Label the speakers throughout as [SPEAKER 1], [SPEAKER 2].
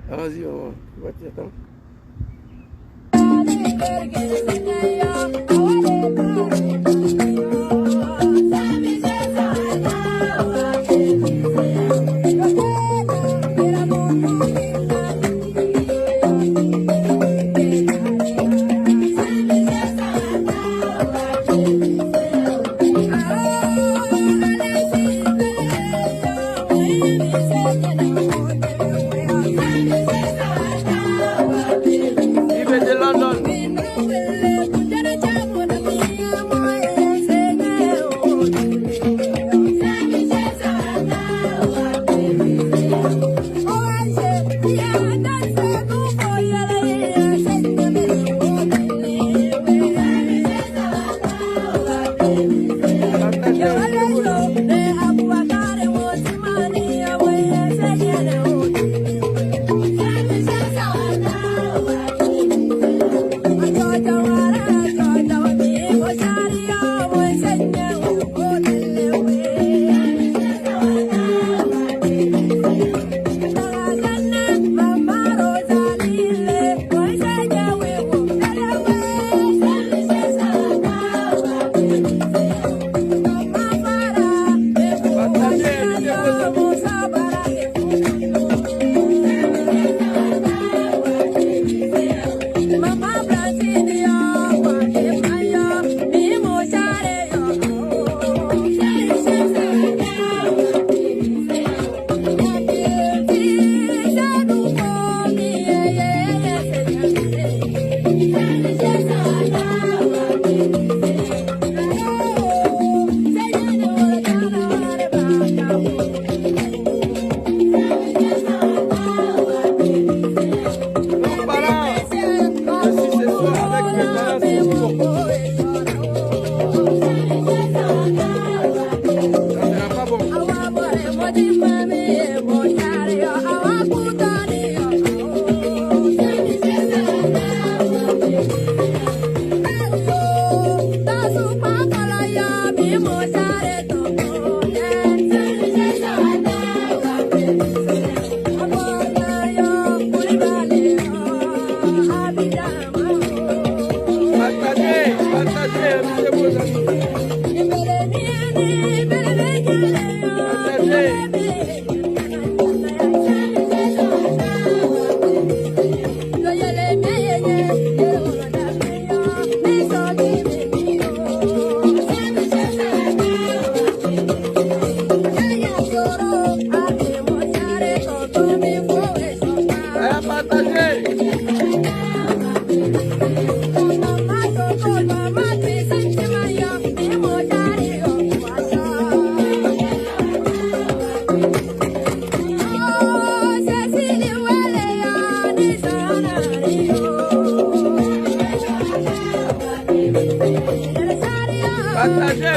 [SPEAKER 1] Vas-y, maman. Tu attends.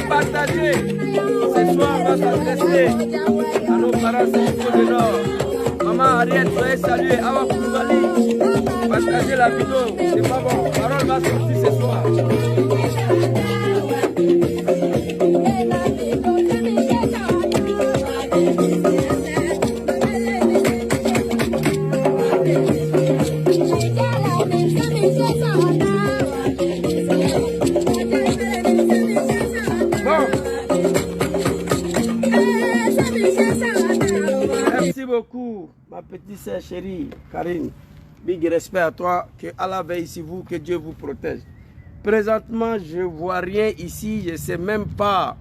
[SPEAKER 2] Partagez. Ce soir, on va s'adresser à nos parents du Nord. Maman Ariel, soyez saluée. Awa Koulibaly, partagez la vidéo. C'est pas bon. Parole va sortir ce soir.
[SPEAKER 1] Merci beaucoup, ma petite sœur chérie, Karine. Big respect à toi, que Allah veille sur vous, que Dieu vous protège. Présentement, je ne vois rien ici, je ne sais même pas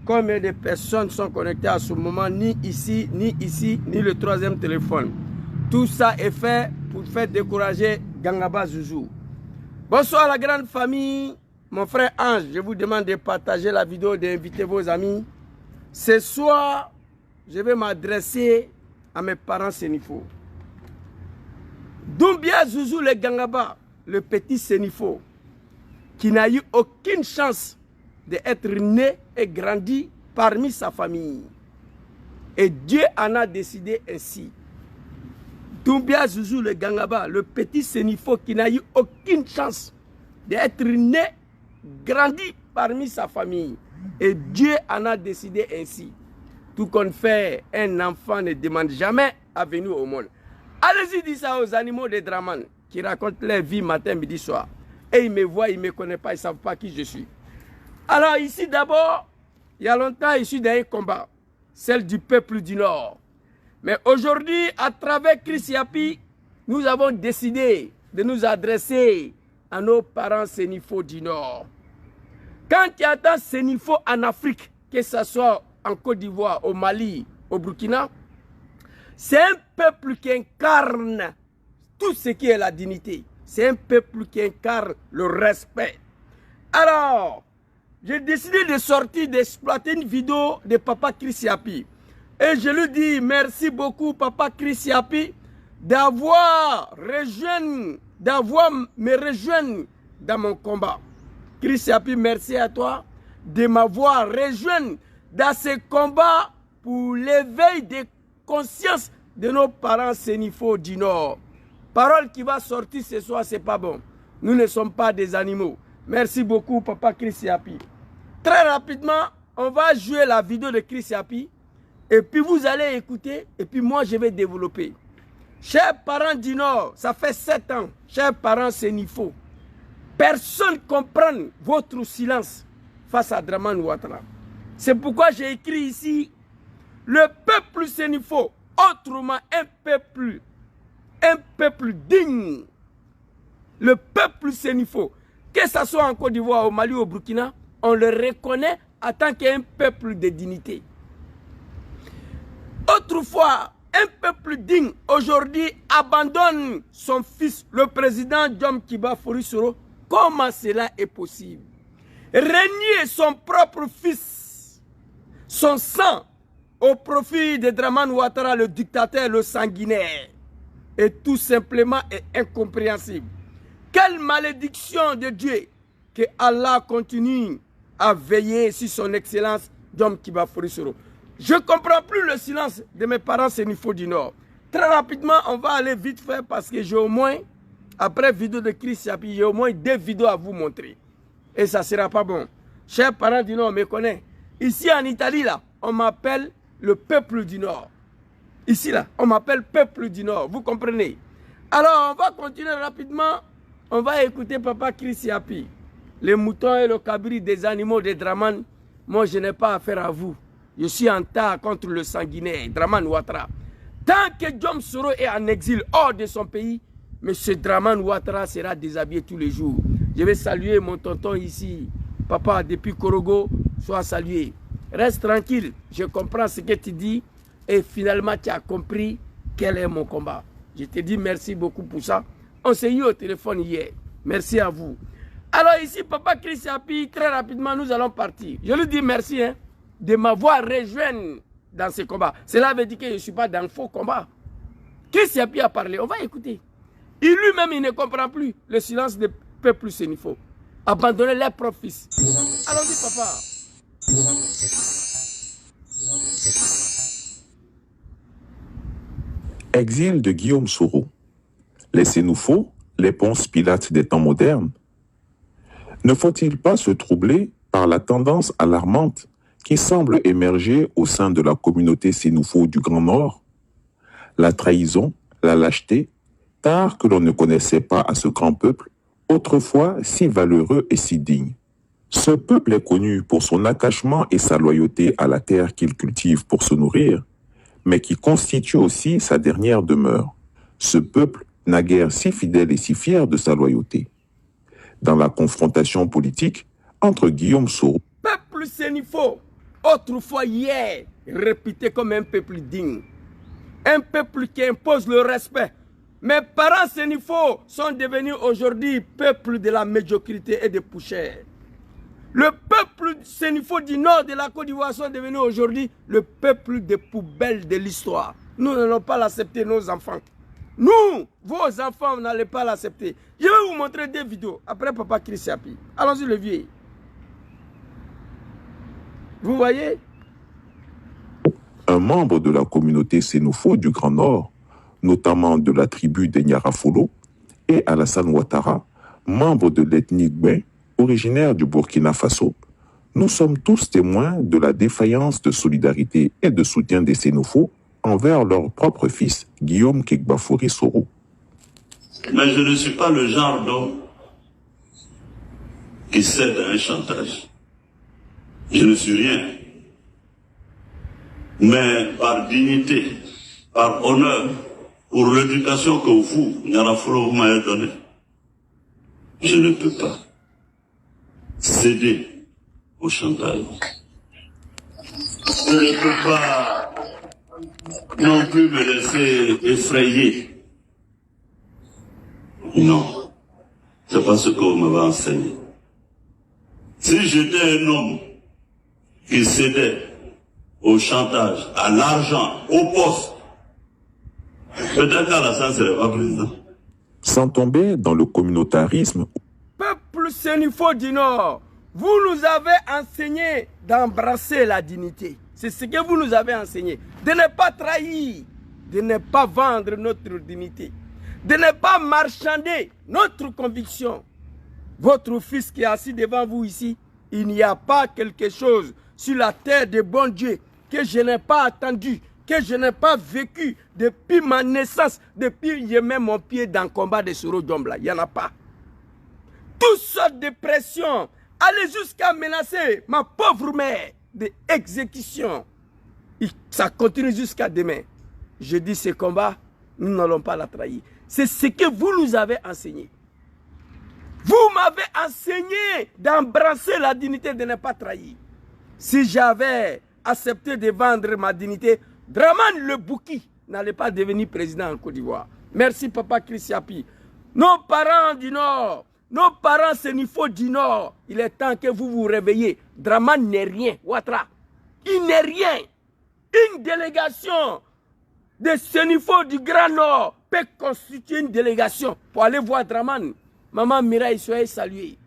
[SPEAKER 1] combien de personnes sont connectées à ce moment, ni ici, ni le troisième téléphone. Tout ça est fait pour faire décourager Gangaba Zouzou. Bonsoir la grande famille, mon frère Ange, je vous demande de partager la vidéo, d'inviter vos amis. Ce soir, je vais m'adresser à mes parents Sénifo. Doumbia Zouzou le Gangaba, le petit Sénifo, qui n'a eu aucune chance d'être né et grandi parmi sa famille. Et Dieu en a décidé ainsi. Doumbia Zouzou le Gangaba, le petit Sénifo, qui n'a eu aucune chance d'être né, grandi parmi sa famille. Et Dieu en a décidé ainsi. Tout qu'on fait, un enfant ne demande jamais à venir au monde. Allez-y, dites ça aux animaux des Draman qui racontent leur vie matin, midi, soir. Et ils me voient, ils ne me connaissent pas, ils ne savent pas qui je suis. Alors ici d'abord, il y a longtemps, je suis dans un combat, celle du peuple du Nord. Mais aujourd'hui, à travers Chris Yapi, nous avons décidé de nous adresser à nos parents sénifaux du Nord. Quand il y a tant sénifaux en Afrique, que ce soit en Côte d'Ivoire, au Mali, au Burkina, c'est un peuple qui incarne tout ce qui est la dignité. C'est un peuple qui incarne le respect. Alors, j'ai décidé de sortir, d'exploiter une vidéo de Papa Chris Yapi. Et je lui dis merci beaucoup, Papa Chris Yapi, d'avoir me rejoint dans mon combat. Chris Yapi, merci à toi de m'avoir rejoint dans ce combat pour l'éveil des consciences de nos parents sénifaux du Nord. Parole qui va sortir ce soir, c'est pas bon. Nous ne sommes pas des animaux. Merci beaucoup, Papa Chris Yapi. Très rapidement, on va jouer la vidéo de Chris Yapi. Et puis vous allez écouter. Et puis moi, je vais développer. Chers parents du Nord, ça fait 7 ans. Chers parents sénifaux, personne ne comprend votre silence face à Dramane Ouattara. C'est pourquoi j'ai écrit ici le peuple sénifaux, autrement un peuple digne. Le peuple sénifaux, que ce soit en Côte d'Ivoire, au Mali, au Burkina, on le reconnaît en tant qu'un peuple de dignité. Autrefois, un peuple digne, aujourd'hui, abandonne son fils, le président Djom Kiba Forisoro. Comment cela est possible? Renier son propre fils, son sang, au profit de Dramane Ouattara, le dictateur, le sanguinaire, est tout simplement incompréhensible. Quelle malédiction de Dieu que Allah continue à veiller sur son excellence Djom Kiba Forisoro. Je ne comprends plus le silence de mes parents sénifaux du Nord. Très rapidement, on va aller vite faire parce que j'ai au moins, après vidéo de Chris Yapi, j'ai au moins 2 vidéos à vous montrer. Et ça ne sera pas bon. Chers parents du Nord, on me connaît. Ici en Italie, là, on m'appelle le peuple du Nord. Ici, là, on m'appelle peuple du Nord. Vous comprenez? Alors, on va continuer rapidement. On va écouter Papa Chris Yapi. Les moutons et le cabri des animaux de Dramane, moi, je n'ai pas affaire à vous. Je suis en tas contre le sanguinaire, Dramane Ouattara. Tant que Djom Soro est en exil hors de son pays, M. Dramane Ouattara sera déshabillé tous les jours. Je vais saluer mon tonton ici. Papa, depuis Korogo, sois salué. Reste tranquille, je comprends ce que tu dis. Et finalement, tu as compris quel est mon combat. Je te dis merci beaucoup pour ça. On s'est eu au téléphone hier. Merci à vous. Alors ici, Papa Chris Yapi, très rapidement, nous allons partir. Je lui dis merci, hein, de m'avoir rejoint dans ce combat. Cela veut dire que je ne suis pas dans le faux combat. Chris Yapi a parlé, on va écouter. Il lui-même, il ne comprend plus le silence des peuples sénifaux. Abandonner leurs propres fils. Allons-y, papa.
[SPEAKER 3] Exil de Guillaume Soro. Les sénifaux, les Ponce Pilates des temps modernes. Ne faut-il pas se troubler par la tendance alarmante qui semble émerger au sein de la communauté sénifaux du Grand Nord? La trahison, la lâcheté, tard que l'on ne connaissait pas à ce grand peuple, autrefois si valeureux et si digne. Ce peuple est connu pour son attachement et sa loyauté à la terre qu'il cultive pour se nourrir, mais qui constitue aussi sa dernière demeure. Ce peuple, naguère si fidèle et si fier de sa loyauté. Dans la confrontation politique entre Guillaume Soro,
[SPEAKER 1] peuple sénifaux, autrefois hier, réputé comme un peuple digne, un peuple qui impose le respect. Mes parents sénifaux sont devenus aujourd'hui peuple de la médiocrité et des poussières. Le peuple sénifaux du nord de la Côte d'Ivoire sont devenus aujourd'hui le peuple des poubelles de l'histoire. Nous n'allons pas l'accepter, nos enfants. Nous, vos enfants, vous n'allez pas l'accepter. Je vais vous montrer des vidéos après Papa Chris Yapi. Allons-y, le vieux. Vous voyez?
[SPEAKER 3] Un membre de la communauté sénifaux du Grand Nord, notamment de la tribu des Nyarafolo, et Alassane Ouattara, membre de l'ethnie Gben, originaire du Burkina Faso, Nous sommes tous témoins de la défaillance de solidarité et de soutien des Sénoufos envers leur propre fils, Guillaume Kekbafouri Soro.
[SPEAKER 4] Mais je ne suis pas le genre d'homme qui cède à un chantage. Je ne suis rien. Mais par dignité, par honneur, pour l'éducation que vous, Nyarafuro, m'avez donnée, je ne peux pas céder au chantage. Je ne peux pas non plus me laisser effrayer. Non, c'est pas ce que vous m'avez enseigné. Si j'étais un homme qui cédait au chantage, à l'argent, au poste, peut-être qu'Alassane ne serait pas président.
[SPEAKER 3] Sans tomber dans le communautarisme.
[SPEAKER 1] Peuple Sénufo du Nord, vous nous avez enseigné d'embrasser la dignité. C'est ce que vous nous avez enseigné. De ne pas trahir, de ne pas vendre notre dignité, de ne pas marchander notre conviction. Votre fils qui est assis devant vous ici, il n'y a pas quelque chose sur la terre de bon Dieu que je n'ai pas attendu, que je n'ai pas vécu depuis ma naissance, depuis que je mets mon pied dans le combat de Soro Djombla. Il n'y en a pas. Toutes sortes de pressions, aller jusqu'à menacer ma pauvre mère d'exécution. Ça continue jusqu'à demain. Je dis ce combat, nous n'allons pas la trahir. C'est ce que vous nous avez enseigné. Vous m'avez enseigné d'embrasser la dignité, de ne pas trahir. Si j'avais accepté de vendre ma dignité, Dramane Le Bouki n'allait pas devenir président en Côte d'Ivoire. Merci Papa Chris Yapi. Nos parents du Nord, nos parents Sénufo du Nord, il est temps que vous vous réveillez. Dramane n'est rien, Ouattara. Il n'est rien. Une délégation de Sénufo du Grand Nord peut constituer une délégation pour aller voir Dramane. Maman Mireille, soyez saluée.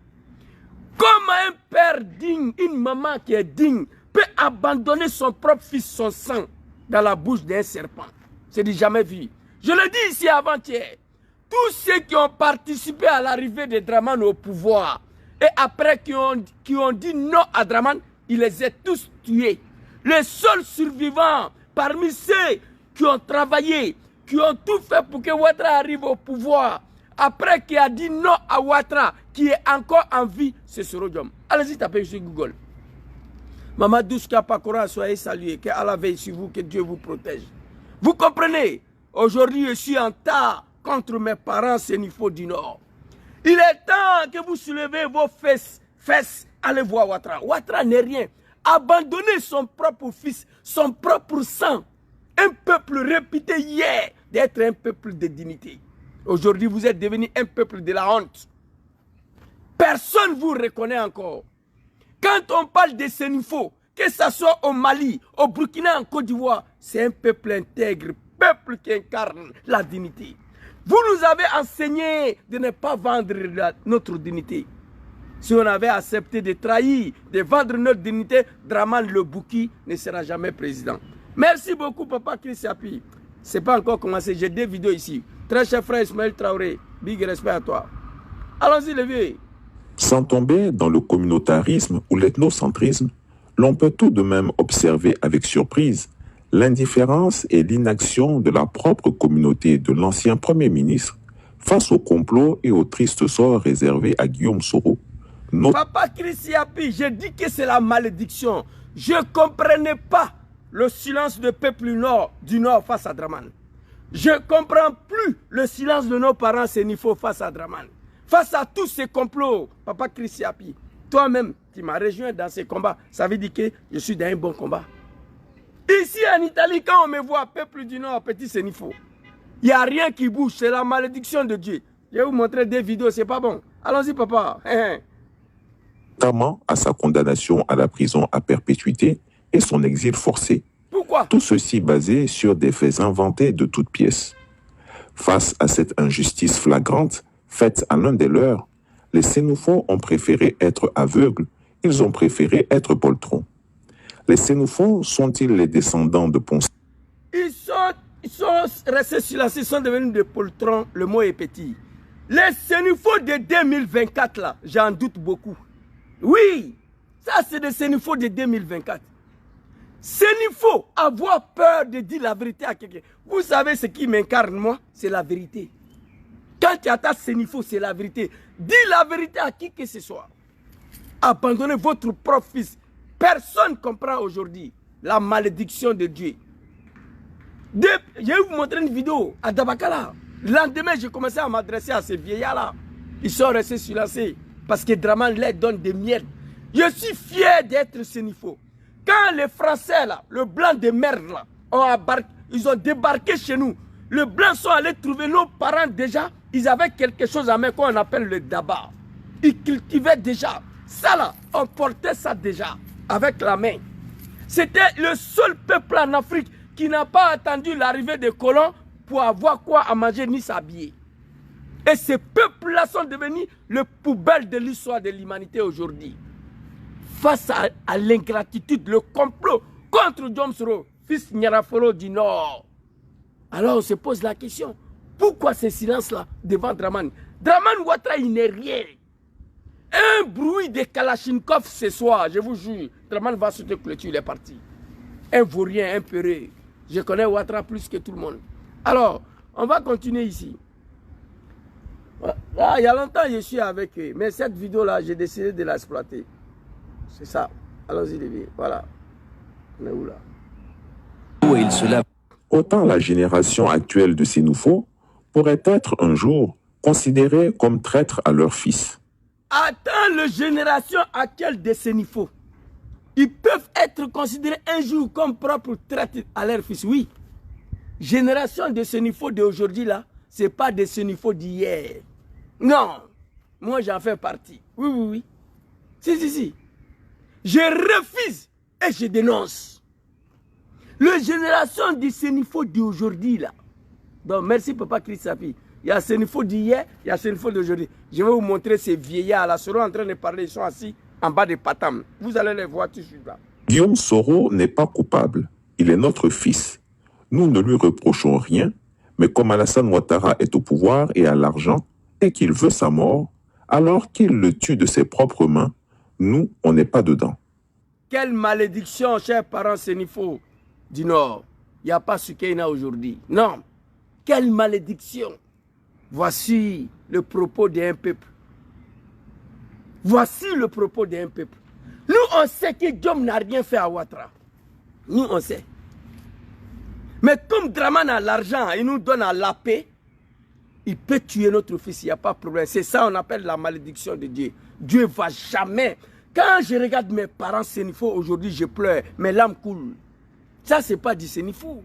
[SPEAKER 1] Comment un père digne, une maman qui est digne, peut abandonner son propre fils, son sang, dans la bouche d'un serpent? C'est du jamais vu. Je le dis ici avant-hier. Tous ceux qui ont participé à l'arrivée de Dramane au pouvoir, et après qui ont dit non à Dramane, il les a tous tués. Les seuls survivants parmi ceux qui ont travaillé, qui ont tout fait pour que Ouattara arrive au pouvoir, après qui a dit non à Ouattara, qui est encore en vie, c'est Soro Djom. Allez-y taper sur Google. Maman Douska Pakora, soyez salués, que Allah veille sur vous, que Dieu vous protège. Vous comprenez? Aujourd'hui, je suis en tas contre mes parents Sénufo du Nord. Il est temps que vous soulevez vos fesses, allez voir Ouattara. Ouattara n'est rien. Abandonner son propre fils, son propre sang. Un peuple réputé hier d'être un peuple de dignité. Aujourd'hui, vous êtes devenu un peuple de la honte. Personne ne vous reconnaît encore. Quand on parle de Sénufo, que ce soit au Mali, au Burkina, en Côte d'Ivoire, c'est un peuple intègre, peuple qui incarne la dignité. Vous nous avez enseigné de ne pas vendre notre dignité. Si on avait accepté de trahir, de vendre notre dignité, Dramane Le Bouki ne sera jamais président. Merci beaucoup, Papa Chris Yapi. C'est pas encore commencé, j'ai deux vidéos ici. Très cher frère Ismaël Traoré, big respect à toi. Allons-y, les vieux.
[SPEAKER 3] Sans tomber dans le communautarisme ou l'ethnocentrisme, l'on peut tout de même observer avec surprise l'indifférence et l'inaction de la propre communauté de l'ancien Premier ministre face au complot et au triste sort réservé à Guillaume Soro.
[SPEAKER 1] Papa Chris Yapi, j'ai dit que c'est la malédiction. Je ne comprenais pas le silence du peuple du Nord face à Dramane. Je ne comprends plus le silence de nos parents Sénufo face à Dramane. Face à tous ces complots, Papa Chris Yapi, toi-même, tu m'as rejoint dans ces combats. Ça veut dire que je suis dans un bon combat. Ici en Italie, quand on me voit, peuple du Nord, petit Sénufo, il n'y a rien qui bouge, c'est la malédiction de Dieu. Je vais vous montrer des vidéos, c'est pas bon. Allons-y, papa.
[SPEAKER 3] Notamment à sa condamnation à la prison à perpétuité et son exil forcé.
[SPEAKER 1] Pourquoi?
[SPEAKER 3] Tout ceci basé sur des faits inventés de toutes pièces. Face à cette injustice flagrante faite à l'un des leurs, les Sénoufos ont préféré être aveugles, ils ont préféré être poltrons. Les Sénoufos sont-ils les descendants de Ponce?
[SPEAKER 1] Ils sont restés silencieux, ils sont devenus des poltrons, le mot est petit. Les Sénoufos de 2024 là, j'en doute beaucoup. Oui, Ça, c'est des Sénifaux de 2024. Sénifaux, avoir peur de dire la vérité à quelqu'un. Vous savez ce qui m'incarne, moi? C'est la vérité. Quand tu attaques Sénifaux, c'est la vérité. Dis la vérité à qui que ce soit. Abandonnez votre propre fils. Personne ne comprend aujourd'hui la malédiction de Dieu. Je vais vous montrer une vidéo à Dabakala. Le lendemain, j'ai commencé à m'adresser à ces vieillards-là. Ils sont restés silencieux parce que Draman leur donne des miettes. Je suis fier d'être Sénifaux. Quand les Français, là, le blanc de merde, là, ils ont débarqué chez nous. Les blancs sont allés trouver nos parents déjà. Ils avaient quelque chose à main qu'on appelle le daba. Ils cultivaient déjà. Ça là, on portait ça déjà avec la main. C'était le seul peuple en Afrique qui n'a pas attendu l'arrivée des colons pour avoir quoi à manger ni s'habiller. Et ces peuples-là sont devenus le poubelle de l'histoire de l'humanité aujourd'hui. Face à l'ingratitude, le complot contre Jomsoro, fils Nyaraforo du Nord. Alors on se pose la question, pourquoi ce silence-là devant Draman? Draman Ouattara, il n'est rien. Un bruit de Kalachnikov ce soir, je vous jure, Draman va sauter clôture, il est parti. Un vaurien, un peureux. Je connais Ouattara plus que tout le monde. Alors, on va continuer ici. Là, il y a longtemps, je suis avec eux. Mais cette vidéo-là, j'ai décidé de l'exploiter. C'est ça. Allons-y, les vieux. Voilà. On est où là?
[SPEAKER 3] Autant la génération actuelle de Sénifaux pourrait être un jour considérée comme traître à leur fils.
[SPEAKER 1] Attends, la génération actuelle de Sénifaux. Ils peuvent être considérés un jour comme propre traître à leur fils. Oui. Génération de Sénifaux d'aujourd'hui, là, ce n'est pas des Sénifaux d'hier. Non. Moi, j'en fais partie. Oui, oui, oui. Si. Je refuse et je dénonce. La génération des Sénifaux d'aujourd'hui, là. Donc, merci, Papa Christapi. Il y a Sénifaux d'hier, il y a Sénifaux d'aujourd'hui. Je vais vous montrer ces vieillards-là. Ils seront en train de parler, ils sont assis en bas des Patam. Vous allez les voir tout de suite là.
[SPEAKER 3] Guillaume Soro n'est pas coupable. Il est notre fils. Nous ne lui reprochons rien, mais comme Alassane Ouattara est au pouvoir et a l'argent, et qu'il veut sa mort, alors qu'il le tue de ses propres mains, nous, on n'est pas dedans.
[SPEAKER 1] Quelle malédiction, chers parents Sénifaux du Nord. Il n'y a pas ce qu'il y a aujourd'hui. Non. Quelle malédiction. Voici le propos d'un peuple. Voici le propos d'un peuple. Nous, on sait que Diom n'a rien fait à Ouattara. Nous, on sait. Mais comme Draman a l'argent, il nous donne à la paix, il peut tuer notre fils, il n'y a pas de problème. C'est ça qu'on appelle la malédiction de Dieu. Dieu ne va jamais. Quand je regarde mes parents Sénifaux aujourd'hui, je pleure, mes larmes coulent. Ça, ce n'est pas du Sénifaux.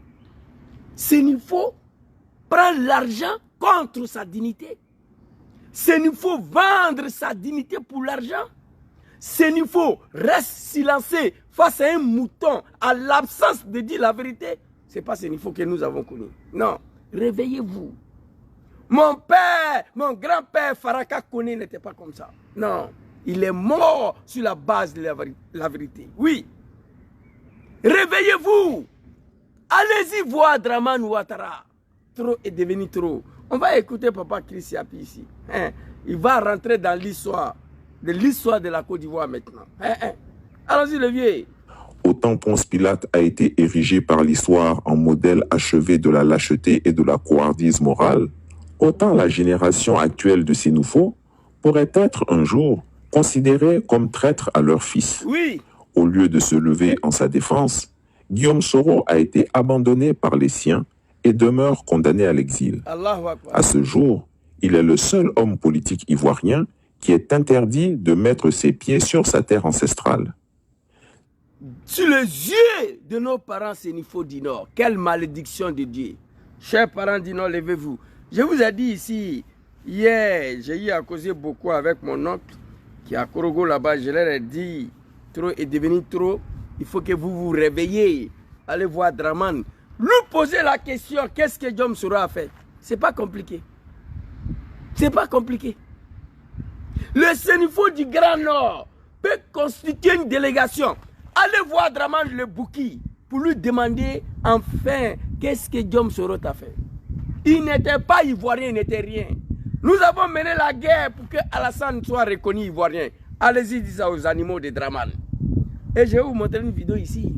[SPEAKER 1] Sénifaux prend l'argent contre sa dignité. Sénifaux vendre sa dignité pour l'argent. Sénifaux reste silencieux face à un mouton, à l'absence de dire la vérité. Ce n'est pas Sénifaux que nous avons connu. Non, réveillez-vous. Mon père, mon grand-père Faraka Kone n'était pas comme ça. Non, il est mort sur la base de la vérité. Oui. Réveillez-vous. Allez-y voir Draman Ouattara. Trop est devenu trop. On va écouter Papa Christiapi ici. Il va rentrer dans l'histoire de la Côte d'Ivoire maintenant. Allons-y le vieux.
[SPEAKER 3] Autant Ponce Pilate a été érigé par l'histoire en modèle achevé de la lâcheté et de la couardise morale, autant la génération actuelle de Sénifaux pourrait être un jour considérée comme traître à leur fils.
[SPEAKER 1] Oui.
[SPEAKER 3] Au lieu de se lever en sa défense, Guillaume Soro a été abandonné par les siens et demeure condamné à l'exil. À ce jour, il est le seul homme politique ivoirien qui est interdit de mettre ses pieds sur sa terre ancestrale.
[SPEAKER 1] Sur les yeux de nos parents Sénifaux du Nord, quelle malédiction de Dieu. Chers parents du Nord, levez-vous. Je vous ai dit ici, hier, j'ai eu à causer beaucoup avec mon oncle qui est à Korogo là-bas. Je leur ai dit, trop est devenu trop, il faut que vous vous réveillez. Allez voir Draman. Lui poser la question, qu'est-ce que Diom Soro a fait? C'est pas compliqué. C'est pas compliqué. Le Sénifaux du Grand Nord peut constituer une délégation. Allez voir Draman le Bouki pour lui demander enfin qu'est-ce que Diom Soro a fait. Il n'était pas ivoirien, il n'était rien. Nous avons mené la guerre pour que Alassane soit reconnu ivoirien. Allez-y, dis ça aux animaux de Draman. Et je vais vous montrer une vidéo ici.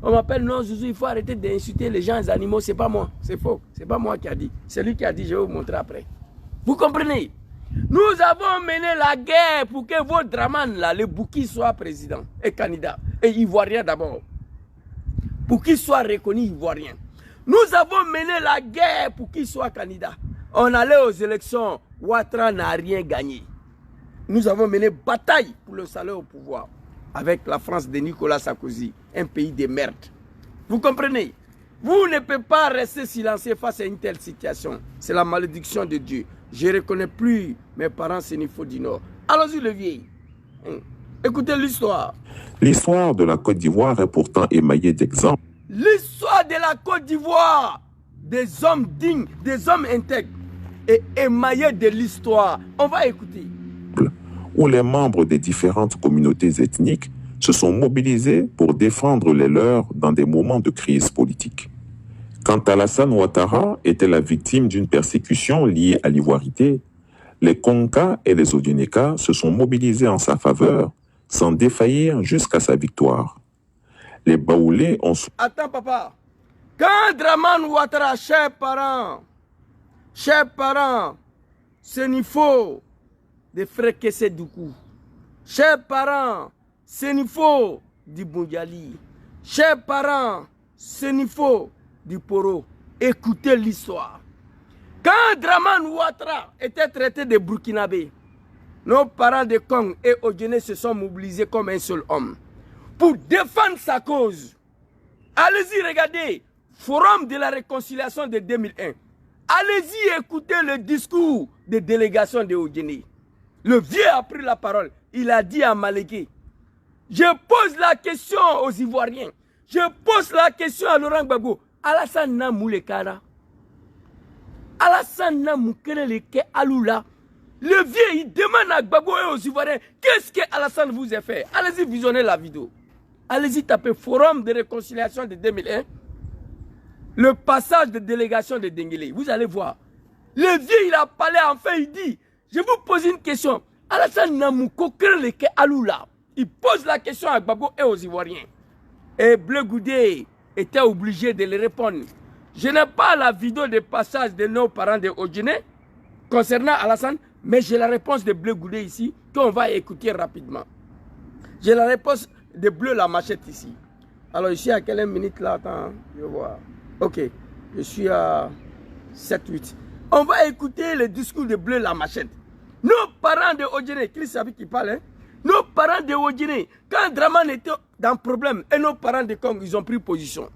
[SPEAKER 1] On m'appelle, non, Zouzou, il faut arrêter d'insulter les gens, les animaux. C'est pas moi, c'est faux. C'est pas moi qui a dit. C'est lui qui a dit, je vais vous montrer après. Vous comprenez? Nous avons mené la guerre pour que vos Draman, là, le Bouki, soit président et candidat. Et ivoirien d'abord. Pour qu'il soit reconnu ivoirien. Nous avons mené la guerre pour qu'il soit candidat. On allait aux élections. Ouattara n'a rien gagné. Nous avons mené bataille pour le salut au pouvoir. Avec la France de Nicolas Sarkozy. Un pays de merde. Vous comprenez? Vous ne pouvez pas rester silencieux face à une telle situation. C'est la malédiction de Dieu. Je ne reconnais plus mes parents Sénifo du Nord. Allons-y le vieil. Écoutez l'histoire.
[SPEAKER 3] L'histoire de la Côte d'Ivoire est pourtant émaillée d'exemples.
[SPEAKER 1] L'histoire de la Côte d'Ivoire, des hommes dignes, des hommes intègres, est émaillée de l'histoire. On va écouter.
[SPEAKER 3] Où les membres des différentes communautés ethniques se sont mobilisés pour défendre les leurs dans des moments de crise politique. Quand Alassane Ouattara était la victime d'une persécution liée à l'ivoirité, les Konka et les Odieneka se sont mobilisés en sa faveur, sans défaillir jusqu'à sa victoire. Les Baoulés ont...
[SPEAKER 1] Attends papa, quand Draman Ouattara, chers parents, ce n'est faux de Frekese Doukou, chers parents, ce n'est faux du Boundiali, chers parents, ce n'est faux du Poro. Écoutez l'histoire. Quand Draman Ouattara était traité de Burkinabé, nos parents de Kong et Odjené se sont mobilisés comme un seul homme pour défendre sa cause. Allez-y, regardez, Forum de la réconciliation de 2001. Allez-y, écoutez le discours de délégation de Odjené. Le vieux a pris la parole. Il a dit à Malégué, je pose la question aux Ivoiriens. Je pose la question à Laurent Gbagbo. Alassane Namoulekara. Alassane Namoulekara Aloula. Le vieux, il demande à Gbagbo et aux Ivoiriens, qu'est-ce que Alassane vous a fait? Allez-y visionner la vidéo. Allez-y taper Forum de réconciliation de 2001. Le passage de délégation de Denguele. Vous allez voir. Le vieux, il a parlé enfin, il dit, je vous pose une question. Alassane Namoulekara Aloula. Il pose la question à Gbagbo et aux Ivoiriens. Et Bleu Goudé était obligé de le répondre. Je n'ai pas la vidéo de passage de nos parents de Odjené concernant Alassane, mais j'ai la réponse de Bleu Goudé ici, qu'on va écouter rapidement. J'ai la réponse de Bleu la Machette ici. Alors ici, à quelle minute là? Attends, je vois. Ok, je suis à 7-8. On va écouter le discours de Bleu la Machette. Nos parents de Odjené, qui savait qui parle, hein? Nos parents de Odjené, quand Draman était dans problème, et nos parents de Kong, ils ont pris position.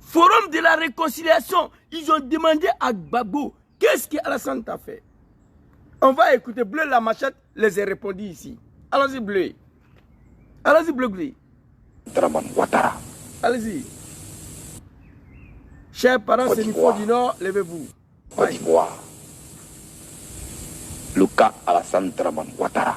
[SPEAKER 1] Forum de la réconciliation, ils ont demandé à Gbagbo, qu'est-ce que Alassane t'a fait? On va écouter, Bleu la Machette les a répondu ici. Allons-y Bleu. Allons-y Bleu Bleu.
[SPEAKER 5] Draman Ouattara.
[SPEAKER 1] Allez-y. Chers parents Sénifo du Nord, levez-vous.
[SPEAKER 5] Côte d'Ivoire. Le cas Alassane Draman Ouattara.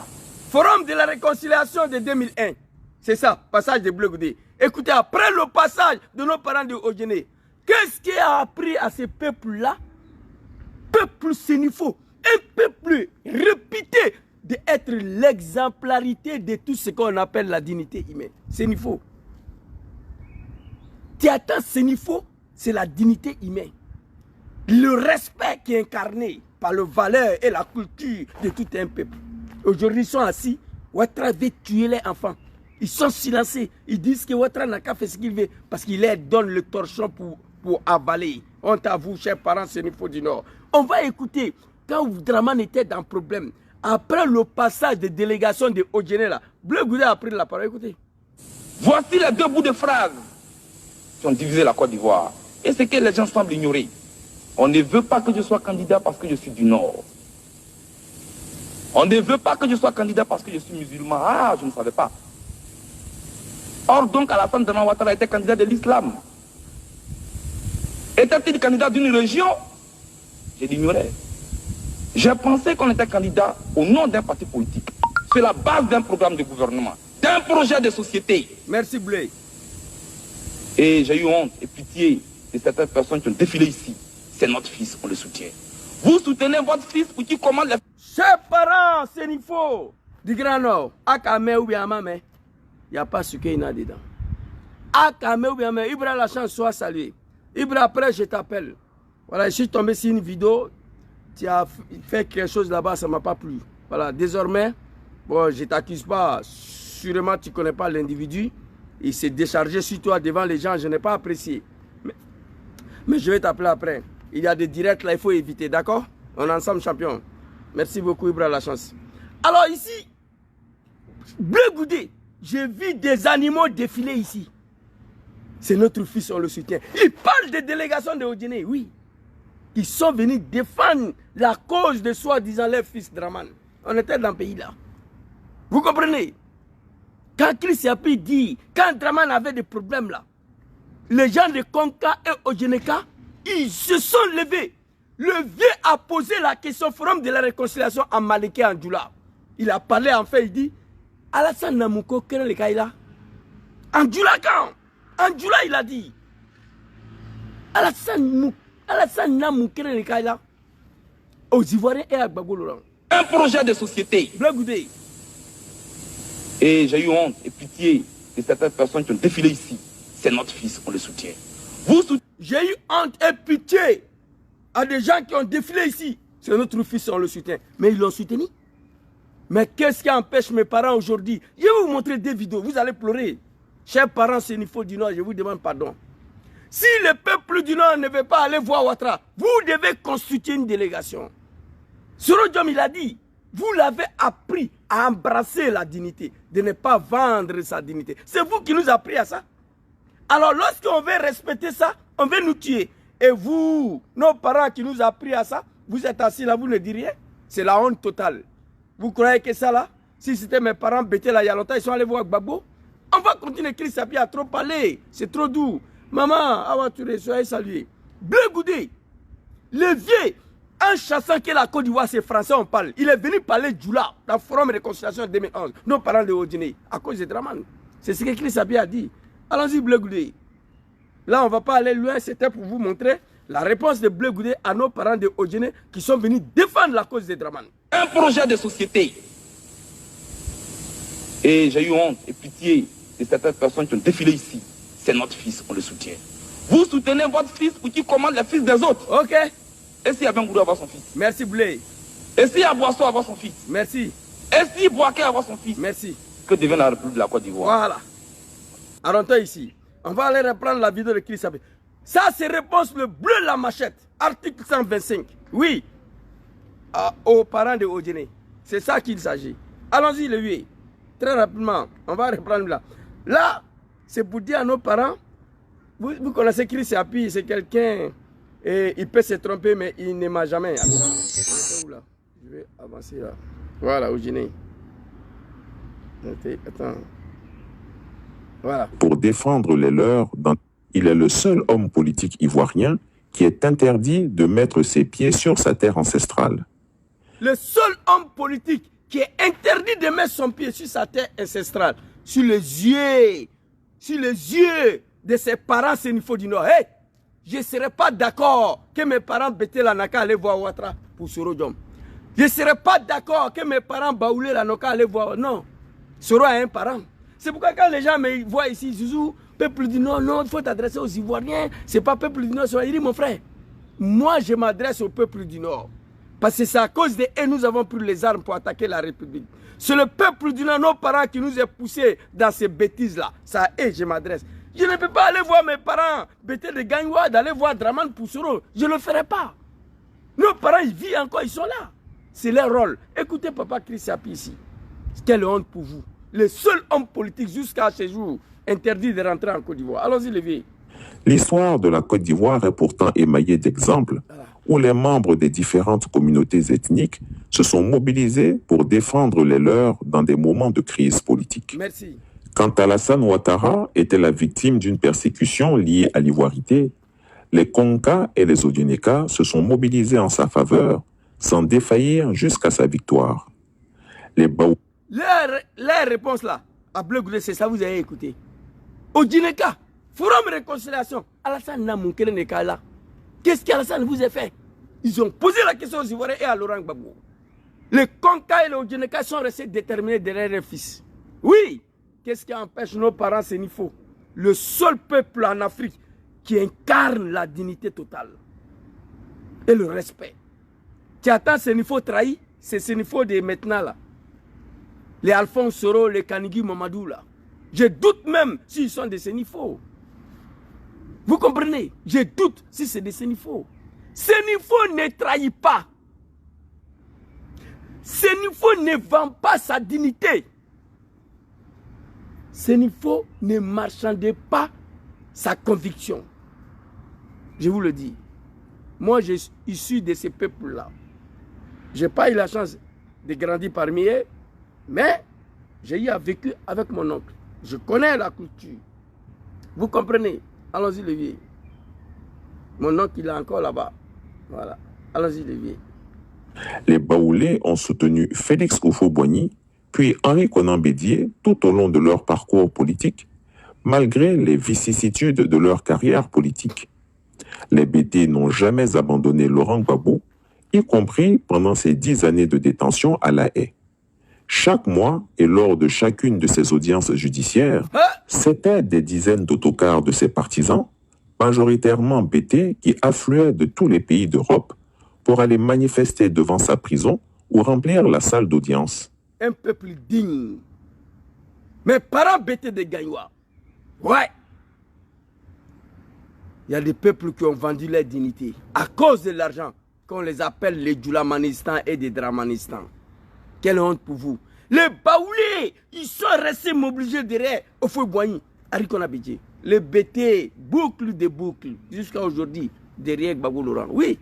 [SPEAKER 1] Forum de la réconciliation de 2001. C'est ça, passage de Bleu Goudé. Écoutez, après le passage de nos parents de Odjené, qu'est-ce qui a appris à ce peuple-là? Peuple Sénifo, un peuple réputé d'être l'exemplarité de tout ce qu'on appelle la dignité humaine. Sénifo. Théâtre Sénifo, c'est la dignité humaine. Le respect qui est incarné par le valeur et la culture de tout un peuple. Aujourd'hui, ils sont assis, Ouattara veut tuer les enfants. Ils sont silencieux. Ils disent que Ouattara n'a qu'à faire ce qu'il veut parce qu'il leur donne le torchon pour avaler. Honte à vous, chers parents Sénifo du Nord. On va écouter, quand Draman était dans problème, après le passage des délégations de Odjené, Bleu Goudé a pris la parole. Écoutez.
[SPEAKER 5] Voici les deux bouts de phrases qui ont divisé la Côte d'Ivoire. Et c'est que les gens semblent ignorer. On ne veut pas que je sois candidat parce que je suis du Nord. On ne veut pas que je sois candidat parce que je suis musulman. Ah, je ne savais pas. Or donc, Alassane Draman Ouattara était candidat de l'islam. Était-il candidat d'une région? Je l'ignorais. J'ai pensé qu'on était candidat au nom d'un parti politique. C'est la base d'un programme de gouvernement, d'un projet de société.
[SPEAKER 1] Merci Bleu.
[SPEAKER 5] Et j'ai eu honte et pitié de certaines personnes qui ont défilé ici. C'est notre fils, on le soutient. Vous soutenez votre fils pour qu'il commande les...
[SPEAKER 1] Chers parents Sénifo du Grand Nord, Akame ou bien Amame, il n'y a pas ce qu'il y a dedans. Ah, Kamé ou bien, mais Ibra, la chance soit saluée. Ibra, après, je t'appelle. Voilà, je suis tombé sur une vidéo. Tu as fait quelque chose là-bas, ça ne m'a pas plu. Voilà, désormais, bon, je ne t'accuse pas. Sûrement, tu ne connais pas l'individu. Il s'est déchargé sur toi devant les gens, je n'ai pas apprécié. Mais je vais t'appeler après. Il y a des directs là, il faut éviter, d'accord? On est ensemble, champion. Merci beaucoup, Ibra, la chance. Alors ici, Bleu Goudé, j'ai vu des animaux défiler ici. C'est notre fils, on le soutient. Il parle des délégations de Odjene, oui. Qui sont venus défendre la cause de soi-disant leur fils Draman. On était dans le pays là. Vous comprenez? Quand Chris Yapi dit, quand Draman avait des problèmes là, les gens de Konka et Odjeneka, ils se sont levés. Le vieux a posé la question forum de la réconciliation à Maleke Andjoula. Il a parlé en fait, il dit, Alassane Namouko, quel est le cas là? Andjoula quand? Andjoula il a dit, Alassane Namouko, quel est le cas là? Aux Ivoiriens et à Gbagbo Laurent.
[SPEAKER 5] Un projet de société.
[SPEAKER 1] Bleu Goudé.
[SPEAKER 5] Et j'ai eu honte et pitié de certaines personnes qui ont défilé ici. C'est notre fils, on le soutient. Vous soutenez.
[SPEAKER 1] J'ai eu honte et pitié à des gens qui ont défilé ici. C'est notre fils, on le soutient. Mais ils l'ont soutenu. Mais qu'est-ce qui empêche mes parents aujourd'hui? Je vais vous montrer des vidéos, vous allez pleurer. Chers parents Sénifo du Nord, je vous demande pardon. Si le peuple du Nord ne veut pas aller voir Ouattara, vous devez constituer une délégation. Soro Diom, il a dit, vous l'avez appris à embrasser la dignité, de ne pas vendre sa dignité. C'est vous qui nous avez appris à ça. Alors lorsqu'on veut respecter ça, on veut nous tuer. Et vous, nos parents qui nous ont appris à ça, vous êtes assis là, vous ne dites rien. C'est la honte totale. Vous croyez que ça là, si c'était mes parents bêtés là il y a longtemps, ils sont allés voir Gbagbo. On va continuer, Chris Yapi à trop parler. C'est trop doux. Maman, Awa Touré, soyez salués. Bleu Goudé, le vieux, en chassant que la Côte d'Ivoire, c'est français, on parle. Il est venu parler Djoula, dans le forum de réconciliation de 2011. Nos parents de Odjene, à cause de Draman. C'est ce que Chris Yapi a dit. Allons-y, Bleu Goudé. Là, on ne va pas aller loin, c'était pour vous montrer la réponse de Bleu Goudé à nos parents de Odjene qui sont venus défendre la cause de Draman.
[SPEAKER 5] Un projet de société. Et j'ai eu honte et pitié de certaines personnes qui ont défilé ici. C'est notre fils, on le soutient. Vous soutenez votre fils ou qui commande les fils des autres.
[SPEAKER 1] Ok.
[SPEAKER 5] Et si Aben Goudou avoir son fils?
[SPEAKER 1] Merci Blé.
[SPEAKER 5] Et si Abouasso avoir son fils?
[SPEAKER 1] Merci.
[SPEAKER 5] Et si Bouaké avoir son fils?
[SPEAKER 1] Merci.
[SPEAKER 5] Que devient la République de la Côte d'Ivoire?
[SPEAKER 1] Voilà. Arrêtons ici. On va aller reprendre la vidéo de Chris Yapi. Ça, c'est réponse le bleu la machette. Article 125. Oui. Aux parents de Odjene. C'est ça qu'il s'agit. Allons-y, le 8. Très rapidement. On va reprendre là. Là, c'est pour dire à nos parents, vous connaissez Chris Yapi, c'est quelqu'un, et il peut se tromper, mais il ne m'a jamais. Là. Je vais avancer là. Voilà, Odjene. Attends. Voilà.
[SPEAKER 3] Pour défendre les leurs, il est le seul homme politique ivoirien qui est interdit de mettre ses pieds sur sa terre ancestrale.
[SPEAKER 1] Le seul homme politique qui est interdit de mettre son pied sur sa terre ancestrale, sur les yeux de ses parents Sénifo du Nord. Hey, je ne serais pas d'accord que mes parents Bété la Naka allaient voir Ouattara pour Soro Diom. Je ne serais pas d'accord que mes parents Baoulé la Naka allaient voir. Non, Soro a un parent. C'est pourquoi quand les gens me voient ici, Zouzou, peuple du Nord, non, il faut t'adresser aux Ivoiriens. Ce n'est pas peuple du Nord, il dit mon frère, moi je m'adresse au peuple du Nord. Parce que c'est à cause de eux nous avons pris les armes pour attaquer la République. C'est le peuple du Nord, nos parents qui nous ont poussés dans ces bêtises-là. C'est à eux que je m'adresse. Je ne peux pas aller voir mes parents, Bété de Gagnoua, d'aller voir Draman Poussoro. Je ne le ferai pas. Nos parents, ils vivent encore, ils sont là. C'est leur rôle. Écoutez papa Chris Yapi ici. Quelle honte pour vous. Le seul homme politique jusqu'à ce jour interdit de rentrer en Côte d'Ivoire. Allons-y, Lévi.
[SPEAKER 3] L'histoire de la Côte d'Ivoire est pourtant émaillée d'exemples où les membres des différentes communautés ethniques se sont mobilisés pour défendre les leurs dans des moments de crise politique.
[SPEAKER 1] Merci.
[SPEAKER 3] Quand Alassane Ouattara était la victime d'une persécution liée à l'ivoirité, les Konka et les Odjeneka se sont mobilisés en sa faveur sans défaillir jusqu'à sa victoire. Les Baou...
[SPEAKER 1] La réponse là, à Bleu Goudé, c'est ça, vous avez écouté. Odjeneka, Forum Réconciliation, Alassane Namoukele Neka là. Qu'est-ce qu'Alassane vous a fait? Ils ont posé la question aux Ivoiriens et à Laurent Gbagbo. Les Konka et les Odjeneka sont restés déterminés derrière leur fils. Oui, qu'est-ce qui empêche nos parents Sénifo, le seul peuple en Afrique qui incarne la dignité totale et le respect. Tu attends Sénifo trahi, c'est Sénifo de maintenant là. Les Alphonse Soro, les Kanigui Mamadou là. Je doute même s'ils sont des Sénifo. Vous comprenez? Je doute si c'est des Sénifo. Sénifo ne trahit pas. Sénifo ne vend pas sa dignité. Sénifo ne marchandait pas sa conviction. Je vous le dis. Moi, je suis issu de ces peuples-là. Je n'ai pas eu la chance de grandir parmi eux, mais j'ai vécu avec mon oncle. Je connais la culture. Vous comprenez? Allons-y, Lévier. Mon oncle, il est encore là-bas. Voilà. Allons-y, Lévier.
[SPEAKER 3] Les Baoulés ont soutenu Félix Houphouët-Boigny, puis Henri Konan Bédié tout au long de leur parcours politique, malgré les vicissitudes de leur carrière politique. Les BT n'ont jamais abandonné Laurent Gbagbo, y compris pendant ses 10 années de détention à La Haye. Chaque mois et lors de chacune de ces audiences judiciaires, c'étaient des dizaines d'autocars de ses partisans, majoritairement BT, qui affluaient de tous les pays d'Europe pour aller manifester devant sa prison ou remplir la salle d'audience.
[SPEAKER 1] Un peuple digne. Mes parents BT de Gaïwa. Ouais. Il y a des peuples qui ont vendu leur dignité à cause de l'argent, qu'on les appelle les Djoulamanistan et des Dramanistan. Quelle honte pour vous. Les Baoulés, ils sont restés mobilisés derrière Houphouët-Boigny, Arikona Bédié. Les BT, boucle de boucle, jusqu'à aujourd'hui, derrière Gbagbo Laurent. Oui,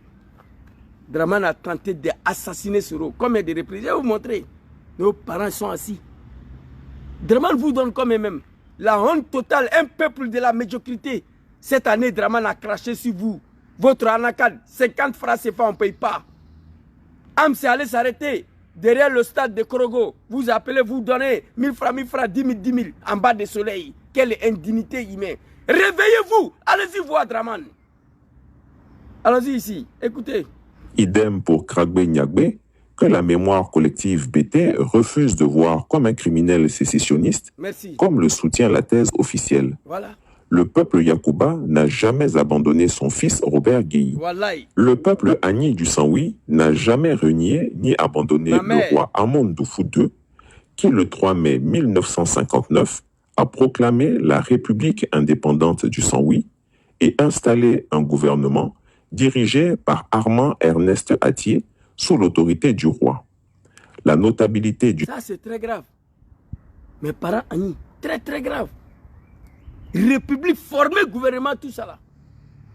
[SPEAKER 1] Dramane a tenté d'assassiner Soro. Combien de reprises? Je vais vous montrer. Nos parents sont assis. Dramane vous donne quand même la honte totale, un peuple de la médiocrité. Cette année, Dramane a craché sur vous. Votre anacade, 50 francs CFA, on ne paye pas. Am c'est allé s'arrêter derrière le stade de Korogo. Vous appelez, vous donnez 1000 francs, 10 000, en bas du soleil. Quelle indignité humaine. Réveillez-vous, allez-y voir Dramane. Allons-y ici, écoutez.
[SPEAKER 3] Idem pour Kragbe Nyagbe, que la mémoire collective BT refuse de voir comme un criminel sécessionniste, comme le soutient la thèse officielle.
[SPEAKER 1] Voilà.
[SPEAKER 3] Le peuple Yakuba n'a jamais abandonné son fils Robert Gueye.
[SPEAKER 1] Voilà.
[SPEAKER 3] Le peuple Agni du Saoui n'a jamais renié ni abandonné le roi Amon Doufou II, qui le 3 mai 1959 a proclamé la République indépendante du Saoui et installé un gouvernement dirigé par Armand Ernest Atié sous l'autorité du roi. La notabilité du...
[SPEAKER 1] Ça c'est très grave. Mes parents Agni, très grave. République formée, gouvernement, tout ça là.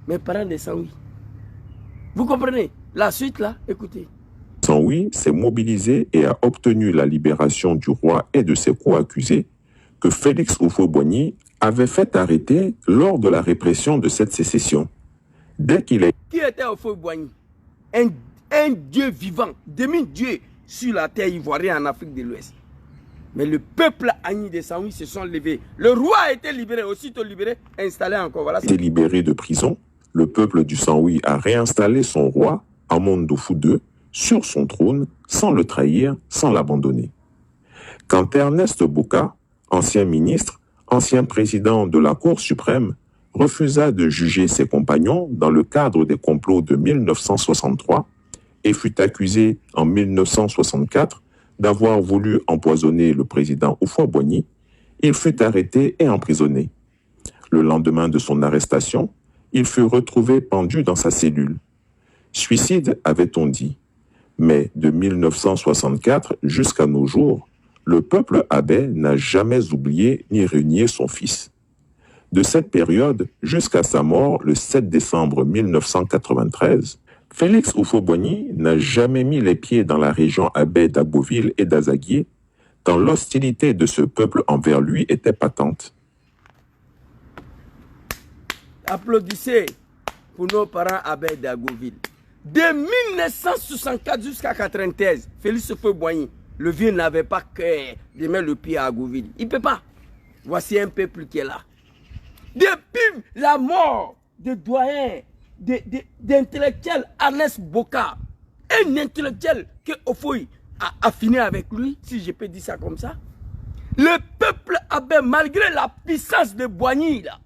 [SPEAKER 1] Mes parents des Saoui. Vous comprenez? La suite là, écoutez.
[SPEAKER 3] Saoui s'est mobilisé et a obtenu la libération du roi et de ses co-accusés que Félix Houphouët-Boigny avait fait arrêter lors de la répression de cette sécession. Dès qu'il est...
[SPEAKER 1] Qui était Houphouët-Boigny? Un dieu vivant, demi-dieu sur la terre ivoirienne en Afrique de l'Ouest. Mais le peuple Agni des Saoui se sont levés. Le roi a été libéré, aussitôt libéré, installé encore. Voilà.
[SPEAKER 3] Été libéré de prison, le peuple du Saoui a réinstallé son roi, Amon Doufou II, sur son trône, sans le trahir, sans l'abandonner. Quand Ernest Boka, ancien ministre, ancien président de la Cour suprême, refusa de juger ses compagnons dans le cadre des complots de 1963 et fut accusé en 1964 d'avoir voulu empoisonner le président Houphouët-Boigny, il fut arrêté et emprisonné. Le lendemain de son arrestation, il fut retrouvé pendu dans sa cellule. Suicide, avait-on dit. Mais de 1964 jusqu'à nos jours, le peuple abé n'a jamais oublié ni renié son fils. De cette période jusqu'à sa mort le 7 décembre 1993, Félix Houphouët-Boigny n'a jamais mis les pieds dans la région abé d'Agboville et d'Azaguié, tant l'hostilité de ce peuple envers lui était patente.
[SPEAKER 1] Applaudissez pour nos parents abé d'Agboville. De 1964 jusqu'à 1993, Félix Houphouët-Boigny, le vieux n'avait pas cœur de mettre le pied à Agboville. Il ne peut pas. Voici un peuple qui est là. Depuis la mort de doyen, d'intellectuel Ernest Boka, un intellectuel que Houphouët a affiné avec lui, si je peux dire ça comme ça, le peuple peuple Abé, malgré la puissance de Boigny, là,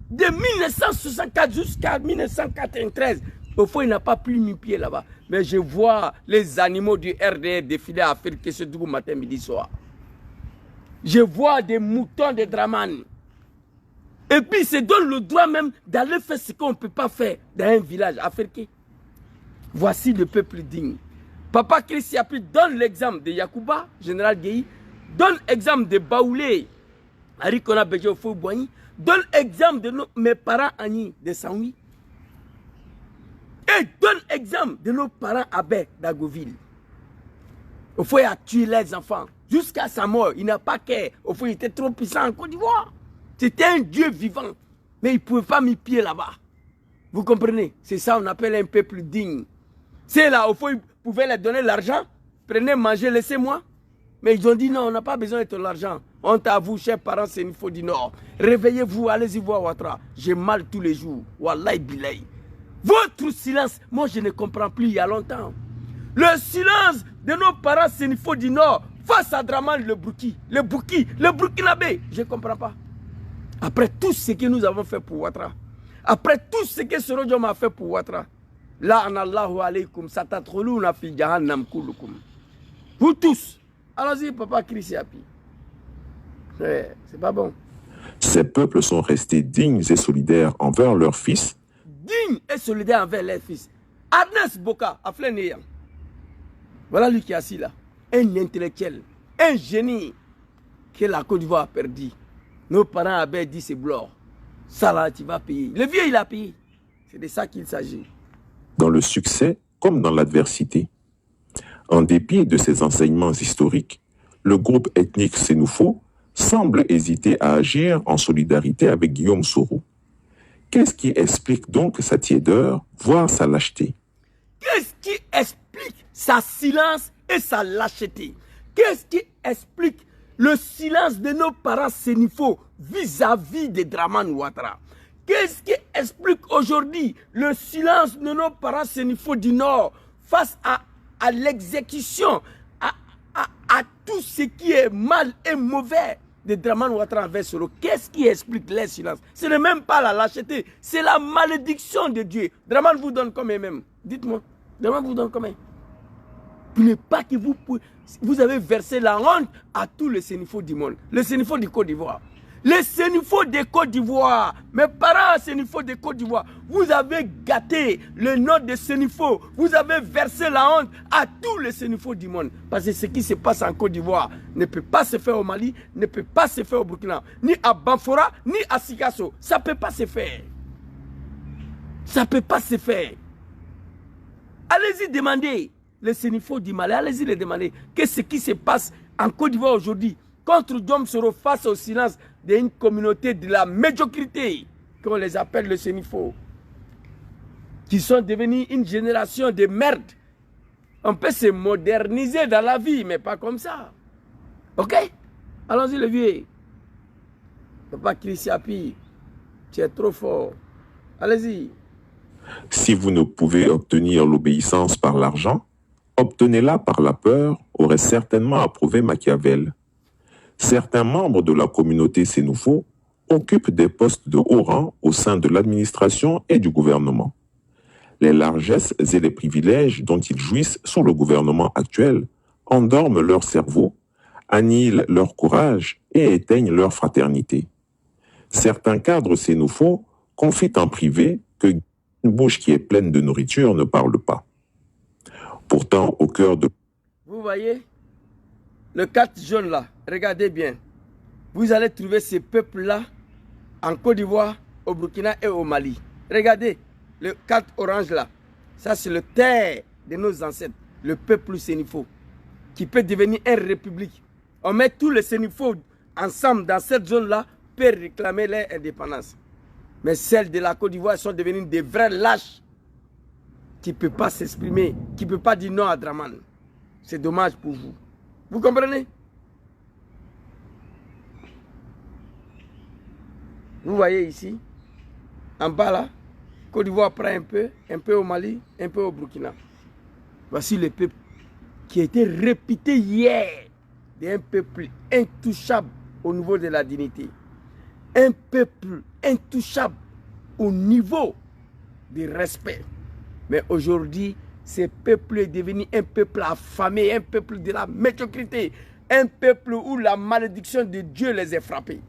[SPEAKER 1] de 1964 jusqu'à 1993, au fond, il n'a pas pu mis pied là-bas. Mais je vois les animaux du RDR défiler à faire que ce matin, midi, soir. Je vois des moutons de Dramane. Et puis, se donne le droit même d'aller faire ce qu'on ne peut pas faire dans un village africain. Voici le peuple digne. Papa Christi Api donne l'exemple de Yacouba, général Gueye, donne l'exemple de Baoulé, Arikona Bejo Fouboigny, donne l'exemple de mes parents Annie de Saoui. Et donne exemple de nos parents Abé d'Agoville. Au fond, il a tué les enfants. Jusqu'à sa mort, il n'a pas qu'à. Au fond, il était trop puissant en Côte d'Ivoire. C'était un Dieu vivant. Mais il ne pouvait pas mettre pied là-bas. Vous comprenez? C'est ça qu'on appelle un peuple digne. C'est là, au fond, ils pouvaient leur donner l'argent. Prenez, mangez, laissez-moi. Mais ils ont dit non, on n'a pas besoin de ton argent. Honte à vous, chers parents, c'est une faute du Nord. Réveillez-vous, allez-y voir Ouattara. J'ai mal tous les jours. Wallahi Bilay. Votre silence, moi je ne comprends plus il y a longtemps. Le silence de nos parents sénifaux du Nord face à Dramane le Burkinabé, je ne comprends pas. Après tout ce que nous avons fait pour Ouattara, après tout ce que Sorodjom a fait pour Ouattara, là, anallahu alaykum, satatrolouna fi jahannam kulukum. Vous tous, allons-y, papa Christi Api. C'est pas bon.
[SPEAKER 3] Ces peuples sont restés dignes et solidaires envers leurs fils.
[SPEAKER 1] Dignes et solidaires envers leurs fils. Adnes Boka, à Flénéan. Voilà lui qui est assis là. Un intellectuel, un génie que la Côte d'Ivoire a perdu. Nos parents avaient dit c'est blanc. Ça là, tu vas payer. Le vieux, il a payé. C'est de ça qu'il s'agit.
[SPEAKER 3] Dans le succès comme dans l'adversité. En dépit de ces enseignements historiques, le groupe ethnique Sénoufo semble hésiter à agir en solidarité avec Guillaume Soro. Qu'est-ce qui explique donc sa tiédeur, voire sa lâcheté?
[SPEAKER 1] Qu'est-ce qui explique sa silence et sa lâcheté? Qu'est-ce qui explique le silence de nos parents sénifaux vis-à-vis de Dramane Ouattara? Qu'est-ce qui explique aujourd'hui le silence de nos parents sénifaux du Nord face à l'exécution, à tout ce qui est mal et mauvais de Dramane Ouattara envers Soro? Qu'est-ce qui explique les silences? Ce n'est même pas la lâcheté, c'est la malédiction de Dieu. Dramane vous donne combien même? Dites-moi, Dramane vous donne combien? Il n'est pas que vous avez versé la honte à tous les sénifaux du monde, les sénifaux du Côte d'Ivoire. Les sénifaux de Côte d'Ivoire, mes parents sénifaux de Côte d'Ivoire, vous avez gâté le nom de sénifaux, vous avez versé la honte à tous les sénifaux du monde. Parce que ce qui se passe en Côte d'Ivoire ne peut pas se faire au Mali, ne peut pas se faire au Burkina, ni à Banfora, ni à Sikasso. Ça ne peut pas se faire. Ça ne peut pas se faire. Allez-y demander les sénifaux du Mali, allez-y les demander. Qu'est-ce qui se passe en Côte d'Ivoire aujourd'hui contre Guillaume Soro face au silence d'une communauté de la médiocrité, qu'on les appelle les sénifaux, qui sont devenus une génération de merde. On peut se moderniser dans la vie, mais pas comme ça. Ok? Allons-y, le vieux. Papa Christi Api, tu es trop fort. Allez-y.
[SPEAKER 3] Si vous ne pouvez obtenir l'obéissance par l'argent, obtenez-la par la peur, aurait certainement approuvé Machiavel. Certains membres de la communauté Sénoufo occupent des postes de haut rang au sein de l'administration et du gouvernement. Les largesses et les privilèges dont ils jouissent sous le gouvernement actuel endorment leur cerveau, annihilent leur courage et éteignent leur fraternité. Certains cadres Sénoufo confient en privé que une bouche qui est pleine de nourriture ne parle pas. Pourtant, au cœur de...
[SPEAKER 1] Vous voyez, le 4 jaune là, regardez bien. Vous allez trouver ces peuples-là en Côte d'Ivoire, au Burkina et au Mali. Regardez, le 4 orange là. Ça, c'est le terre de nos ancêtres, le peuple sénifo, qui peut devenir une république. On met tous les sénifos ensemble dans cette zone-là pour réclamer leur indépendance. Mais celles de la Côte d'Ivoire sont devenues des vrais lâches qui ne peuvent pas s'exprimer, qui ne peuvent pas dire non à Dramane. C'est dommage pour vous. Vous comprenez? Vous voyez ici, en bas là, Côte d'Ivoire prend un peu au Mali, un peu au Burkina. Voici le peuple qui a été répété hier d'un peuple intouchable au niveau de la dignité. Un peuple intouchable au niveau du respect. Mais aujourd'hui, ce peuple est devenu un peuple affamé, un peuple de la médiocrité, un peuple où la malédiction de Dieu les a frappés.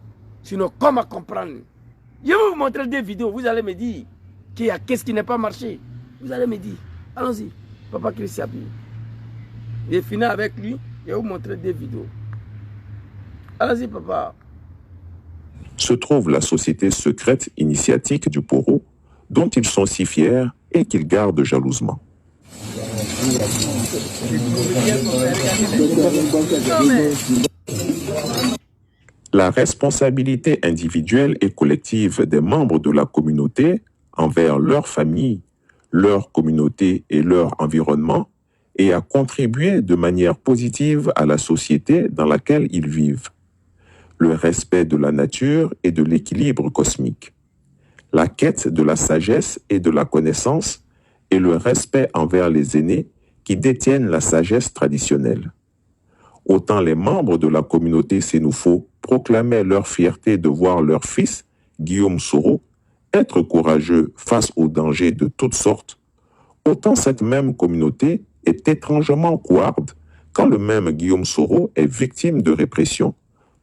[SPEAKER 1] Sinon, comment comprendre? Je vais vous montrer des vidéos, vous allez me dire qu'il y a qu'est-ce qui n'est pas marché. Vous allez me dire, allons-y, Papa Chris Yapi. J'ai fini avec lui, je vais vous montrer des vidéos. Allons-y, papa.
[SPEAKER 3] Se trouve la société secrète initiatique du Poro, dont ils sont si fiers et qu'ils gardent jalousement. La responsabilité individuelle et collective des membres de la communauté envers leur famille, leur communauté et leur environnement et à contribuer de manière positive à la société dans laquelle ils vivent. Le respect de la nature et de l'équilibre cosmique. La quête de la sagesse et de la connaissance et le respect envers les aînés qui détiennent la sagesse traditionnelle. Autant les membres de la communauté Sénoufo proclamaient leur fierté de voir leur fils, Guillaume Soro, être courageux face aux dangers de toutes sortes, autant cette même communauté est étrangement couarde quand le même Guillaume Soro est victime de répression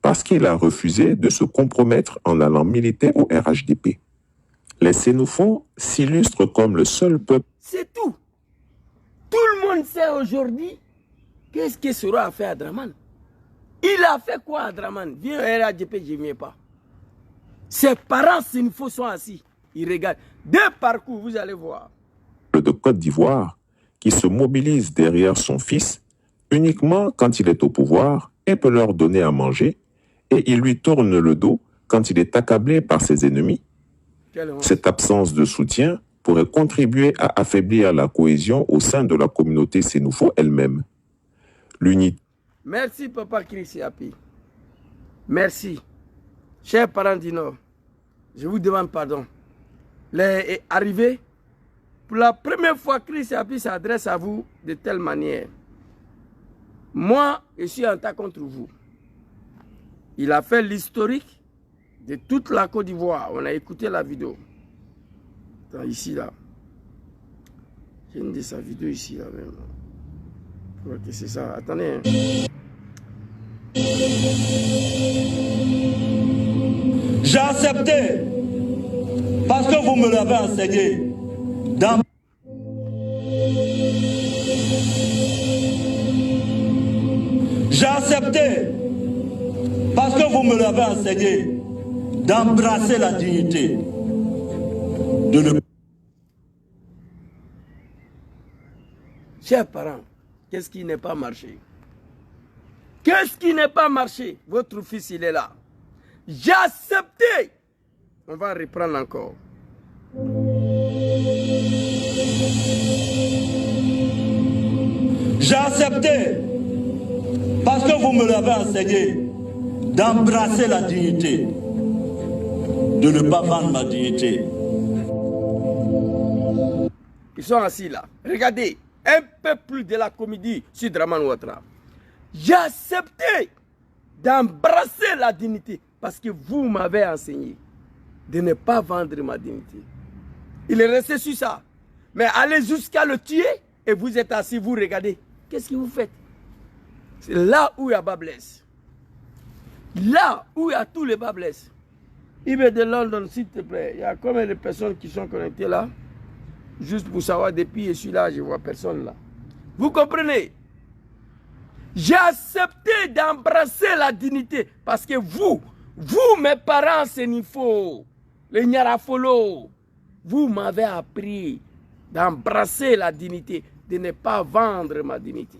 [SPEAKER 3] parce qu'il a refusé de se compromettre en allant militer au RHDP. Les Sénoufos s'illustrent comme le seul peuple.
[SPEAKER 1] C'est tout. Tout le monde sait aujourd'hui qu'est-ce que Soro a fait à Draman. Il a fait quoi à Draman? Viens au RHDP, je ne viens pas. Ses parents Sénoufos sont assis. Ils regardent. Deux parcours, vous allez voir.
[SPEAKER 3] De Côte d'Ivoire qui se mobilise derrière son fils uniquement quand il est au pouvoir et peut leur donner à manger, et il lui tourne le dos quand il est accablé par ses ennemis. Cette absence de soutien pourrait contribuer à affaiblir la cohésion au sein de la communauté Sénoufo elle-même. L'unité.
[SPEAKER 1] Merci, Papa Chris Yapi. Merci. Chers parents du Nord, je vous demande pardon. Les arrivés, pour la première fois, Chris Yapi s'adresse à vous de telle manière. Moi, je suis en tas contre vous. Il a fait l'historique de toute la Côte d'Ivoire. On a écouté la vidéo. Attends, ici, là. J'ai une de sa vidéo ici, là même. Je crois que c'est ça. Attendez.
[SPEAKER 6] J'ai accepté parce que vous me l'avez enseigné. J'ai accepté parce que vous me l'avez enseigné d'embrasser la dignité, de ne...
[SPEAKER 1] Chers parents, qu'est-ce qui n'est pas marché? Qu'est-ce qui n'est pas marché? Votre fils, il est là. J'ai accepté. On va reprendre encore.
[SPEAKER 6] J'ai accepté parce que vous me l'avez enseigné d'embrasser la dignité, de ne pas vendre ma dignité.
[SPEAKER 1] Ils sont assis là. Regardez, un peu plus de la comédie sur Draman Ouattara. J'ai accepté d'embrasser la dignité parce que vous m'avez enseigné de ne pas vendre ma dignité. Il est resté sur ça. Mais allez jusqu'à le tuer et vous êtes assis, vous regardez. Qu'est-ce que vous faites? C'est là où il y a Babless. Là où il y a tous les Babless. IB de London, s'il te plaît. Il y a combien de personnes qui sont connectées là? Juste pour savoir, depuis je suis là, je ne vois personne là. Vous comprenez? J'ai accepté d'embrasser la dignité parce que vous, mes parents, c'est Nifo, les Nyarafolo, vous m'avez appris d'embrasser la dignité, de ne pas vendre ma dignité.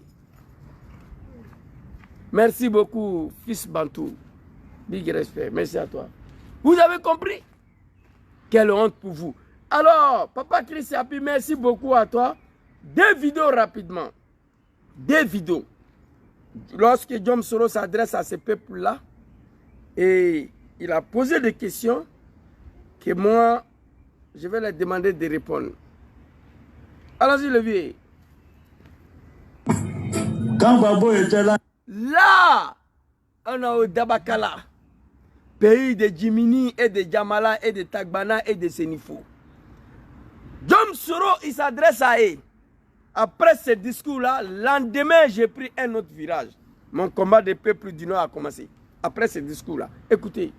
[SPEAKER 1] Merci beaucoup, fils Bantou. Big respect, merci à toi. Vous avez compris? Quelle honte pour vous. Alors, Papa Chris Yapi, merci beaucoup à toi. Deux vidéos rapidement. Deux vidéos. Lorsque Guillaume Soro s'adresse à ce peuple-là, et il a posé des questions que moi, je vais leur demander de répondre. Allons-y, le vieux.
[SPEAKER 6] Quand Babo était là,
[SPEAKER 1] Là, on a au Dabakala. pays de Djimini et de Djamala et de Tagbana et de Senifo. Djom Soro, il s'adresse à eux. Après ce discours-là, lendemain, j'ai pris un autre virage. Mon combat des peuples du Nord a commencé. Après ce discours-là, écoutez.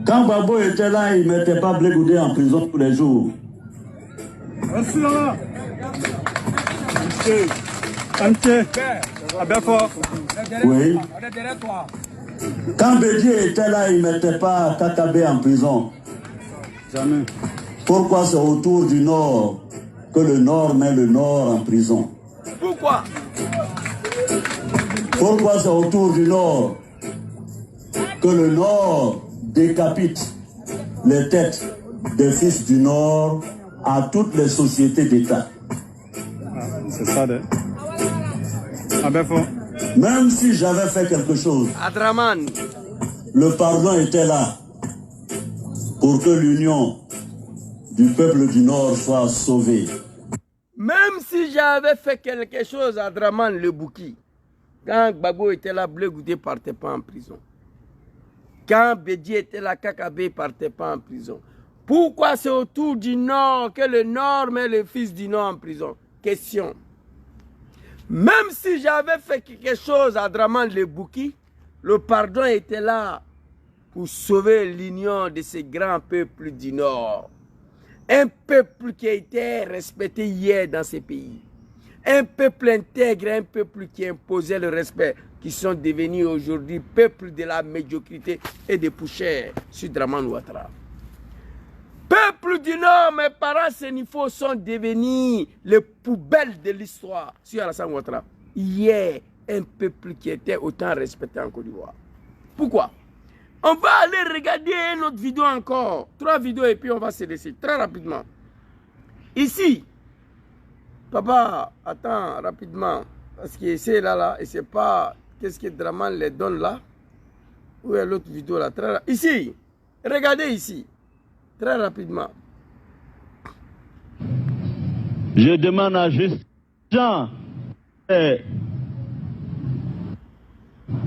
[SPEAKER 6] Quand Babo était là, il ne mettait pas Blé Goudé en prison tous les jours. Oui. Quand Bédier était là, il ne mettait pas Kakabé en prison. Jamais. Pourquoi c'est autour du Nord que le Nord met le Nord en prison?
[SPEAKER 1] Pourquoi?
[SPEAKER 6] Pourquoi c'est autour du Nord que le Nord décapite les têtes des fils du Nord à toutes les sociétés d'État?
[SPEAKER 7] C'est ça,
[SPEAKER 6] Même si j'avais fait quelque chose,
[SPEAKER 1] Adraman,
[SPEAKER 6] le pardon était là pour que l'union du peuple du Nord soit sauvée.
[SPEAKER 1] même si j'avais fait quelque chose à Draman le Bouki, quand Gbagbo était là, Blé Goudé ne partait pas en prison. Quand Bédié était là, Kakabé ne partait pas en prison. Pourquoi c'est autour du Nord que le Nord met le fils du Nord en prison? Question. Même si j'avais fait quelque chose à Draman le Bouki, le pardon était là pour sauver l'union de ces grands peuples du Nord. Un peuple qui a été respecté hier dans ces pays. Un peuple intègre, un peuple qui imposait le respect, qui sont devenus aujourd'hui peuple de la médiocrité et des poussières sur Dramane Ouattara. Peuple du Nord, mes parents Senifo sont devenus les poubelles de l'histoire sur Alassane Ouattara. Hier, un peuple qui était autant respecté en Côte d'Ivoire. Pourquoi? On va aller regarder notre vidéo encore. 3 vidéos et puis on va se laisser très rapidement. Ici, papa, attends rapidement. Parce que c'est là, et c'est pas qu'est-ce que Dramane les donne là. Où est l'autre vidéo là? Ici, regardez ici. Très rapidement.
[SPEAKER 6] Je demande à Jean,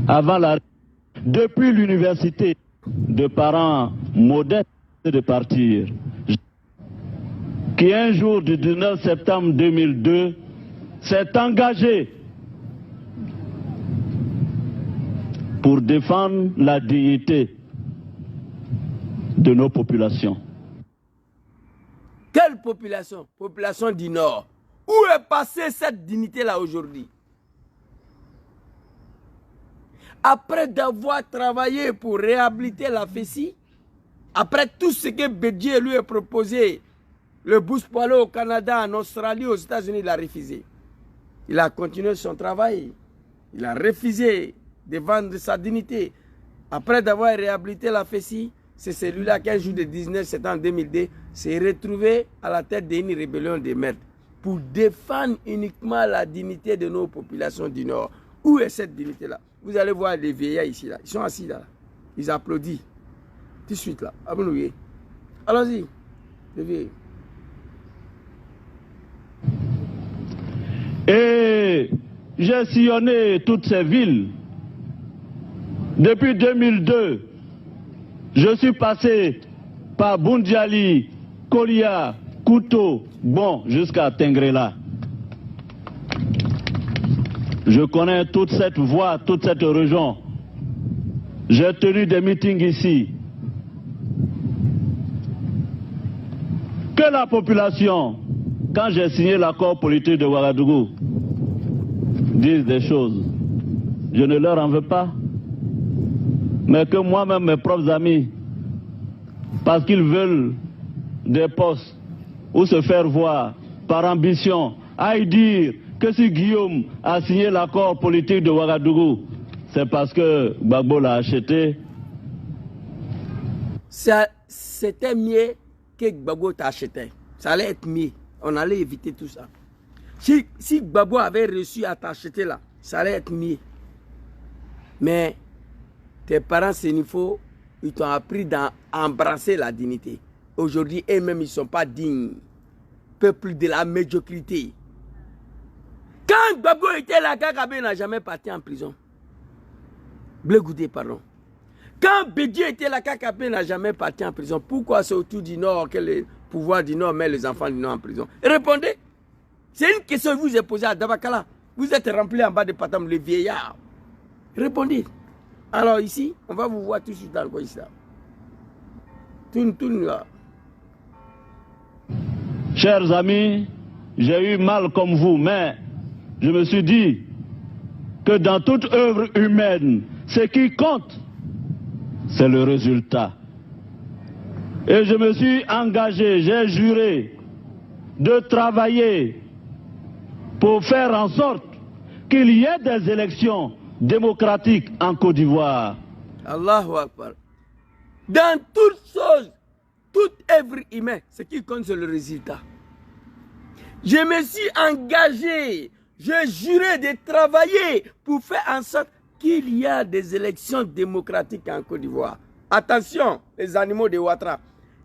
[SPEAKER 6] avant la... Depuis l'université, de parents modestes de partir, qui un jour du 19 septembre 2002 s'est engagé pour défendre la dignité de nos populations.
[SPEAKER 1] Quelle population? Population du Nord. Où est passée cette dignité-là aujourd'hui? Après d'avoir travaillé pour réhabiliter la Fessie, après tout ce que Bédié lui a proposé, le bus pour aller au Canada, en Australie, aux États-Unis, il a refusé. Il a continué son travail. Il a refusé de vendre sa dignité. Après d'avoir réhabilité la Fessie, c'est celui-là qui, un jour de 19 septembre 2002, s'est retrouvé à la tête d'une rébellion des maîtres pour défendre uniquement la dignité de nos populations du Nord. Où est cette dignité-là? Vous allez voir les vieillards ici, là. Ils sont assis là. Ils applaudissent. Tout de suite là. Allons-y. Les vieillards.
[SPEAKER 6] Et j'ai sillonné toutes ces villes. Depuis 2002, je suis passé par Boundiali, Kolia, Kouto, Bon, jusqu'à Tengrela. Je connais toute cette voie, toute cette région. J'ai tenu des meetings ici. Que la population, quand j'ai signé l'accord politique de Ouagadougou, dise des choses. Je ne leur en veux pas. Mais que moi-même, mes propres amis, parce qu'ils veulent des postes ou se faire voir par ambition, aillent dire que si Guillaume a signé l'accord politique de Ouagadougou, c'est parce que Gbagbo l'a acheté.
[SPEAKER 1] C'était mieux que Gbagbo t'a acheté. Ça allait être mieux. On allait éviter tout ça. Si Gbagbo avait réussi à t'acheter là, ça allait être mieux. Mais tes parents Senifo, ils t'ont appris d'embrasser la dignité. Aujourd'hui, eux-mêmes, ils ne sont pas dignes. Peuple de la médiocrité. Quand Gbagbo était là, Kakabe n'a jamais parti en prison. Blé Goudé, pardon. Quand Bédié était là, KKP n'a jamais parti en prison. Pourquoi c'est autour du Nord que le pouvoir du Nord met les enfants du Nord en prison? Répondez. C'est une question que je vous ai posée à Dabakala. Vous êtes rempli en bas de Patam, les vieillards. Répondez. Alors ici, on va vous voir tout de suite dans le coin ici. Tourne là.
[SPEAKER 6] Chers amis, j'ai eu mal comme vous, mais je me suis dit que dans toute œuvre humaine, ce qui compte, c'est le résultat. Et je me suis engagé, j'ai juré de travailler pour faire en sorte qu'il y ait des élections démocratiques en Côte d'Ivoire.
[SPEAKER 1] Allahu Akbar. Dans toutes choses, toute œuvre humaine, ce qui compte, c'est le résultat. Je me suis engagé, j'ai juré de travailler pour faire en sorte qu'il y a des élections démocratiques en Côte d'Ivoire. Attention, les animaux de Ouattara.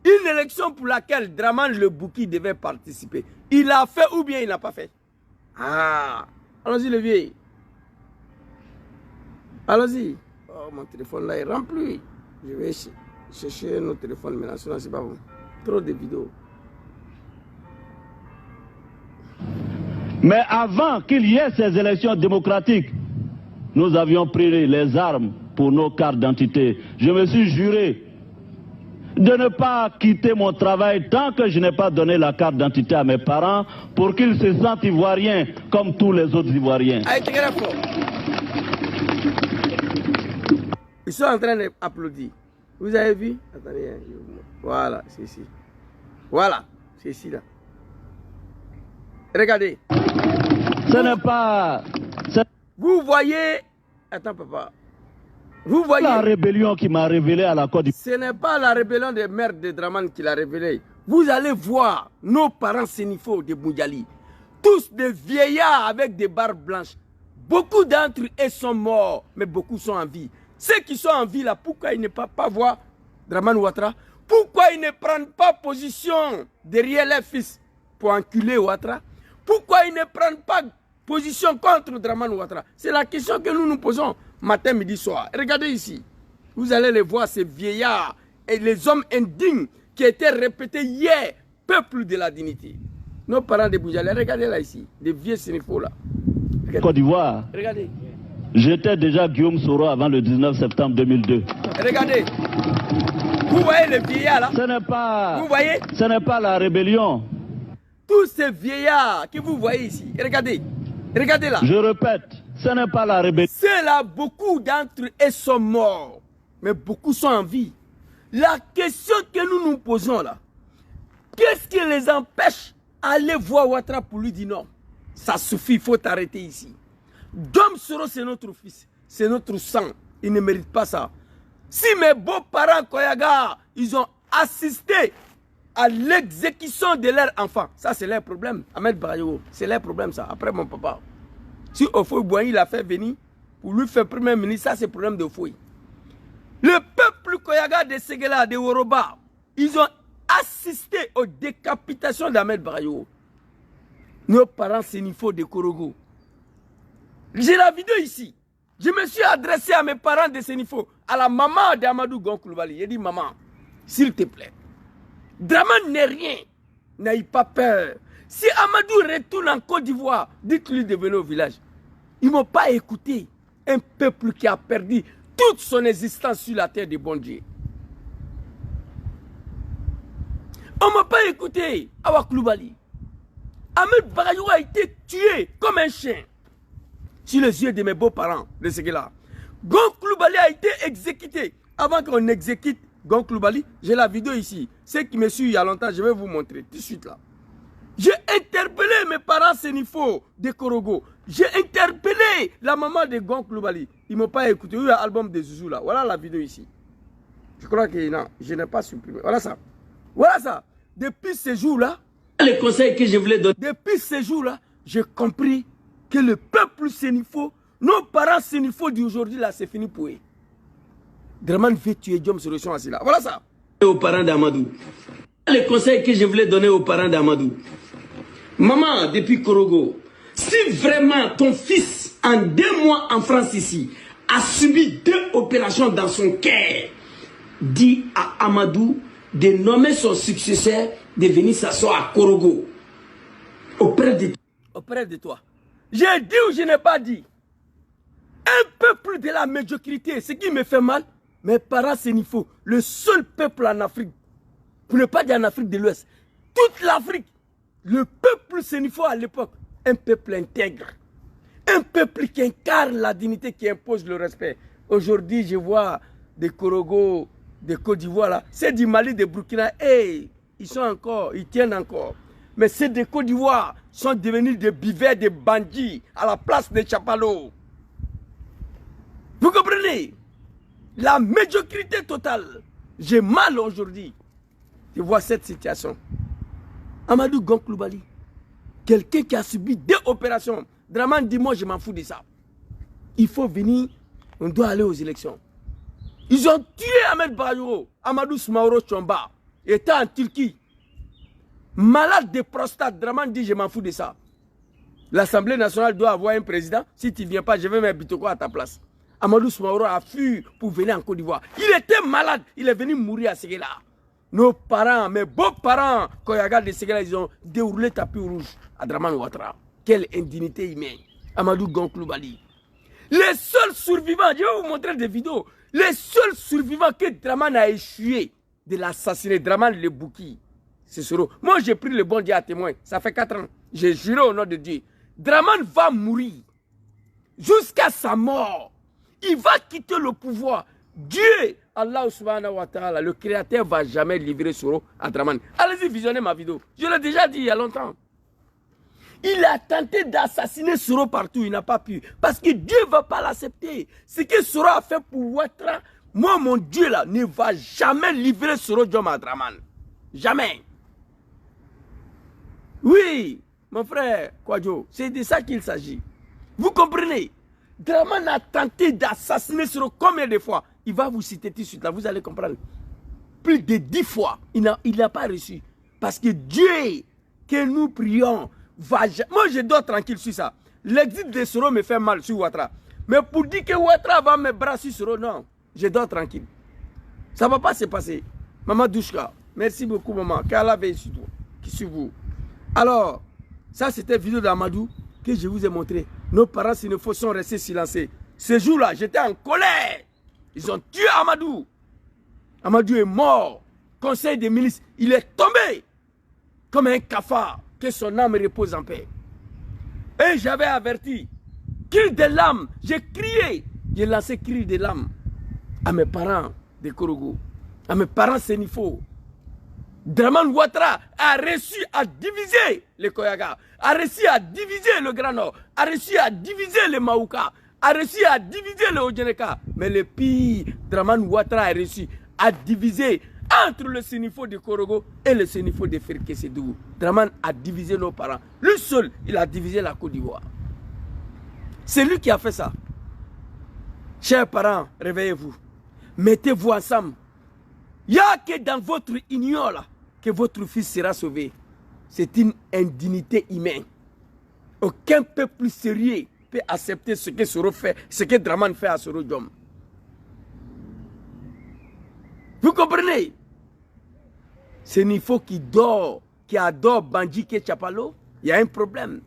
[SPEAKER 1] Une élection pour laquelle Dramane le Bouki devait participer. Il a fait ou bien il n'a pas fait? Ah, allons-y le vieil. Allons-y. Oh, mon téléphone là est rempli. Je vais chercher notre téléphone maintenant, sinon c'est pas bon. Trop de vidéos.
[SPEAKER 6] Mais avant qu'il y ait ces élections démocratiques, nous avions pris les armes pour nos cartes d'identité. Je me suis juré de ne pas quitter mon travail tant que je n'ai pas donné la carte d'identité à mes parents pour qu'ils se sentent ivoiriens comme tous les autres Ivoiriens.
[SPEAKER 1] Ils sont en train d'applaudir. Vous avez vu? Attendez, voilà, c'est ici. Voilà, c'est ici là. Regardez.
[SPEAKER 6] Ce n'est pas...
[SPEAKER 1] Vous voyez... Attends papa. Vous voyez...
[SPEAKER 6] La rébellion qui m'a révélé à la Côte d'Ivoire.
[SPEAKER 1] Ce n'est pas la rébellion des mères de Dramane qui l'a révélé. Vous allez voir nos parents sénifaux de Boudjali. Tous des vieillards avec des barbes blanches. Beaucoup d'entre eux sont morts, mais beaucoup sont en vie. Ceux qui sont en vie là, pourquoi ils ne peuvent pas voir Dramane Ouattara? Pourquoi ils ne prennent pas position derrière leurs fils pour enculer Ouattara? Pourquoi ils ne prennent pas position contre Dramane Ouattara? C'est la question que nous nous posons matin, midi, soir. Regardez ici. Vous allez les voir, ces vieillards et les hommes indignes qui étaient répétés hier, peuple de la dignité. Nos parents de Boudjali, regardez là ici, des vieux sénifaux là. Regardez.
[SPEAKER 6] Côte d'Ivoire.
[SPEAKER 1] Regardez.
[SPEAKER 6] J'étais déjà Guillaume Soro avant le 19 septembre 2002.
[SPEAKER 1] Regardez. Vous voyez les vieillards là?
[SPEAKER 6] Ce n'est pas...
[SPEAKER 1] Vous voyez?
[SPEAKER 6] Ce n'est pas la rébellion.
[SPEAKER 1] Tous ces vieillards que vous voyez ici, regardez. Regardez là.
[SPEAKER 6] Je répète, ce n'est pas la rébellion.
[SPEAKER 1] C'est là, beaucoup d'entre eux sont morts, mais beaucoup sont en vie. La question que nous nous posons là, qu'est-ce qui les empêche d'aller voir Ouattara pour lui dire non? Ça suffit, il faut t'arrêter ici. Dom Soro, c'est notre fils, c'est notre sang. Il ne mérite pas ça. Si mes beaux-parents Koyaga, ils ont assisté à l'exécution de leurs enfants, ça c'est leur problème. Ahmed Barayo, c'est leur problème ça, après mon papa. Si Ofoy Boigny l'a fait venir pour lui faire premier ministre, ça c'est le problème de Ofoy. Le peuple Koyaga de Séguéla, de Woroba, ils ont assisté aux décapitations d'Ahmed Barayo. Nos parents sénifaux de Korogo. J'ai la vidéo ici. Je me suis adressé à mes parents de Sénifo, à la maman d'Amadou Gonkouloubali. J'ai dit, maman, s'il te plaît, Dramane n'est rien. N'ayez pas peur. Si Amadou retourne en Côte d'Ivoire, dites-lui de venir au village. Ils ne m'ont pas écouté. Un peuple qui a perdu toute son existence sur la terre de bon Dieu. On ne m'a pas écouté. Awa Koulibaly. Ahmed Barayo a été tué comme un chien. Sur les yeux de mes beaux-parents, de ce là. Gonkouloubali a été exécuté. Avant qu'on exécute Gonkouloubali, j'ai la vidéo ici. Ceux qui me suivent il y a longtemps, je vais vous montrer tout de suite là. J'ai interpellé mes parents sénifaux de Korogo. J'ai interpellé la maman de Gonkouloubali. Ils ne m'ont pas écouté. Il y a l'album de Zouzou là. Voilà la vidéo ici. Je crois que non, je n'ai pas supprimé. Voilà ça. Voilà ça. Depuis ce jour-là, les conseils que je voulais donner, depuis ce jour-là, j'ai compris que le peuple sénifaux, nos parents sénifaux d'aujourd'hui, là, c'est fini pour eux. Dramane veut tuer Diom Solution assis là. Voilà ça. Aux parents d'Amadou. Les conseils que je voulais donner aux parents d'Amadou. Maman, depuis Korogo, si vraiment ton fils, en 2 mois en France ici, a subi 2 opérations dans son cœur, dit à Amadou de nommer son successeur, de venir s'asseoir à Korogo, auprès de toi. J'ai dit ou je n'ai pas dit? Un peuple de la médiocrité, ce qui me fait mal, mes parents Sénifo, le seul peuple en Afrique, pour ne pas dire en Afrique de l'Ouest, toute l'Afrique, le peuple Sénifo à l'époque, un peuple intègre, un peuple qui incarne la dignité, qui impose le respect. Aujourd'hui, je vois des Korogo, des Côte d'Ivoire là, c'est du Mali, des Burkina, hey, ils sont encore, ils tiennent encore. Mais c'est des Côte d'Ivoire sont devenus des bivets, des bandits à la place des Chapalo. Vous comprenez? La médiocrité totale. J'ai mal aujourd'hui de voir cette situation. Amadou Gonkloubali, quelqu'un qui a subi 2 opérations. Draman dit, moi je m'en fous de ça. Il faut venir, on doit aller aux élections. Ils ont tué Ahmed Bayouro, Amadou Smaoro Chomba. Il était en Turquie. Malade de prostate, Draman dit, je m'en fous de ça. L'Assemblée nationale doit avoir un président. Si tu ne viens pas, je vais mettre Bitoko à ta place. Amadou Smaoro a fui pour venir en Côte d'Ivoire. Il était malade. Il est venu mourir à Séguéla. Nos parents, mes beaux-parents, quand ils regardent les Séguéla, ils ont déroulé tapis rouge à Draman Ouattara. Quelle indignité humaine. Amadou Gonkloubali. Les seuls survivants, je vais vous montrer des vidéos. Les seuls survivants que Draman a échoué de l'assassiné, Draman le Bouki, c'est Soro. Moi, j'ai pris le bon Dieu à témoin. Ça fait 4 ans. J'ai juré au nom de Dieu. Draman va mourir jusqu'à sa mort. Il va quitter le pouvoir. Dieu, Allah subhanahu wa ta'ala, le créateur, ne va jamais livrer Soro à Draman. Allez-y, visionnez ma vidéo. Je l'ai déjà dit il y a longtemps. Il a tenté d'assassiner Soro partout, il n'a pas pu. Parce que Dieu ne va pas l'accepter. Ce que Soro a fait pour Ouattara, moi, mon Dieu là, ne va jamais livrer Soro Diom à Draman. Jamais. Oui, mon frère Kwadjo, c'est de ça qu'il s'agit. Vous comprenez? Draman a tenté d'assassiner Soro combien de fois? Il va vous citer tout de suite, là, vous allez comprendre. Plus de 10 fois, il n'a pas reçu. Parce que Dieu, que nous prions, va... Moi, je dors tranquille sur ça. L'exit de Soro me fait mal sur Ouattara. Mais pour dire que Ouattara va me brasser sur Soro, non. Je dors tranquille. Ça ne va pas se passer. Maman Douchka, merci beaucoup, maman. Qu'Allah veille sur toi, sur vous. Alors, ça, c'était une vidéo d'Amadou que je vous ai montré. Nos parents, s'il ne faut, sont restés silencieux. Ce jour-là, j'étais en colère. Ils ont tué Amadou. Amadou est mort. Conseil des milices, il est tombé comme un cafard. Que son âme repose en paix. Et j'avais averti. Cri de l'âme. J'ai crié. J'ai lancé cri de l'âme à mes parents de Korogo, à mes parents Sénifo. Draman Ouattara a réussi à diviser les Koyaga, a réussi à diviser le Grand Nord, a réussi à diviser les Maouka, a réussi à diviser le Ojeneka. Mais le pire, Draman Ouattara a réussi à diviser entre le Sénifo de Korogo et le Sénifo de Ferkesedou. Draman a divisé nos parents. Lui seul, il a divisé la Côte d'Ivoire. C'est lui qui a fait ça. Chers parents, réveillez-vous. Mettez-vous ensemble. Il n'y a que dans votre union là que votre fils sera sauvé. C'est une indignité humaine. Aucun peuple sérieux peut accepter ce que Soro fait, ce que Draman fait à Soro Diom. Vous comprenez? Sénifo qui dort, qui adore Bandji Ketchapalo, il y a un problème.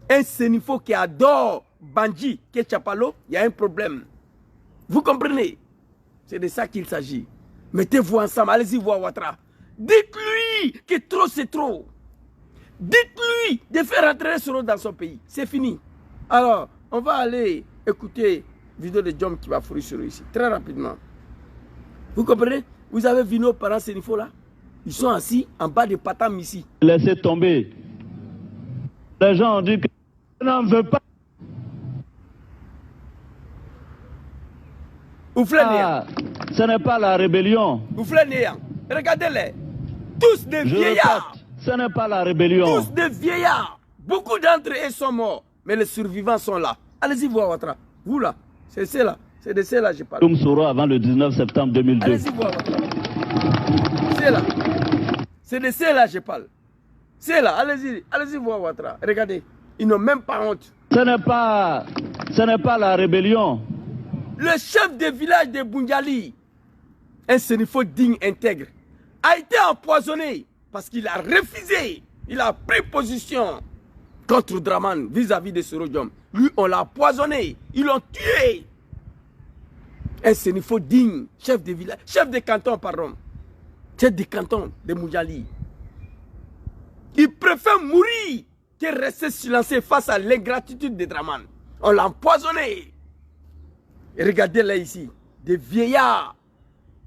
[SPEAKER 1] Un Sénifo qui adore Bandji Ketchapalo, il y a un problème. Vous comprenez? C'est de ça qu'il s'agit. Mettez-vous ensemble, allez-y voir Ouattara. Dites-lui que trop c'est trop. Dites-lui de faire rentrer Soro dans son pays. C'est fini. Alors, on va aller écouter la vidéo de Diom qui va fourrir Soro ici, très rapidement. Vous comprenez? Vous avez vu nos parents Sénifo là? Ils sont assis en bas de Patam ici.
[SPEAKER 6] Laissez tomber. Les gens ont dit que je n'en veux pas. Ce n'est pas la rébellion.
[SPEAKER 1] Regardez-les. Tous des vieillards.
[SPEAKER 6] Ce n'est pas la rébellion.
[SPEAKER 1] Tous des vieillards. Beaucoup d'entre eux sont morts. Mais les survivants sont là. Allez-y voir Ouattara. Vous là. C'est ceux-là. C'est de ceux-là que je parle.
[SPEAKER 6] Soro avant le 19 septembre 2002.
[SPEAKER 1] Allez-y voir Ouattara. C'est là. C'est de ceux-là que je parle. C'est là. Allez-y voir Ouattara. Regardez. Ils n'ont même pas honte.
[SPEAKER 6] Ce n'est pas la rébellion.
[SPEAKER 1] le chef de village de Bunjali, un Sénifo digne, intègre, a été empoisonné parce qu'il a refusé, il a pris position contre Draman vis-à-vis de Sorodium. Lui, on l'a empoisonné, ils l'ont tué. Un Sénifo digne, chef de village, chef de canton, pardon, chef de canton de Bunjali. Il préfère mourir que rester silencieux face à l'ingratitude de Draman. On l'a empoisonné. Et regardez-les ici, des vieillards,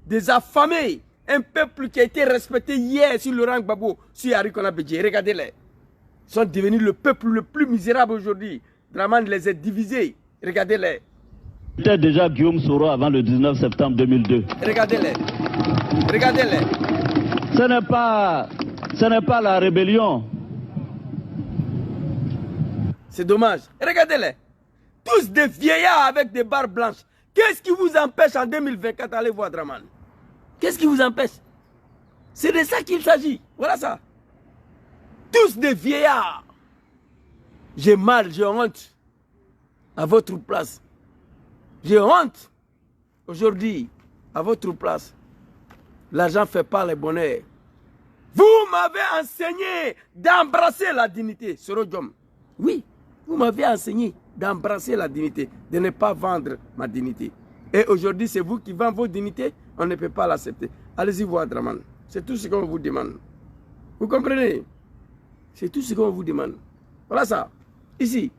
[SPEAKER 1] des affamés, un peuple qui a été respecté hier sur Laurent Gbagbo, sur Arikona Bédié. Regardez-les. Ils sont devenus le peuple le plus misérable aujourd'hui. Draman les a divisés. Regardez-les.
[SPEAKER 6] C'était déjà Guillaume Soro avant le 19 septembre 2002.
[SPEAKER 1] Regardez-les. Regardez-les.
[SPEAKER 6] Ce n'est pas la rébellion.
[SPEAKER 1] C'est dommage. Regardez-les. Tous des vieillards avec des barres blanches. Qu'est-ce qui vous empêche en 2024 d'aller voir Draman? Qu'est-ce qui vous empêche? C'est de ça qu'il s'agit. Voilà ça. Tous des vieillards. J'ai mal, j'ai honte. À votre place. J'ai honte. Aujourd'hui, à votre place. L'argent ne fait pas le bonheur. Vous m'avez enseigné d'embrasser la dignité, Sorodium. Oui, vous m'avez enseigné d'embrasser la dignité, de ne pas vendre ma dignité. Et aujourd'hui, c'est vous qui vendez vos dignités, on ne peut pas l'accepter. Allez-y voir Draman. C'est tout ce qu'on vous demande. Vous comprenez? C'est tout ce qu'on vous demande. Voilà ça. Ici.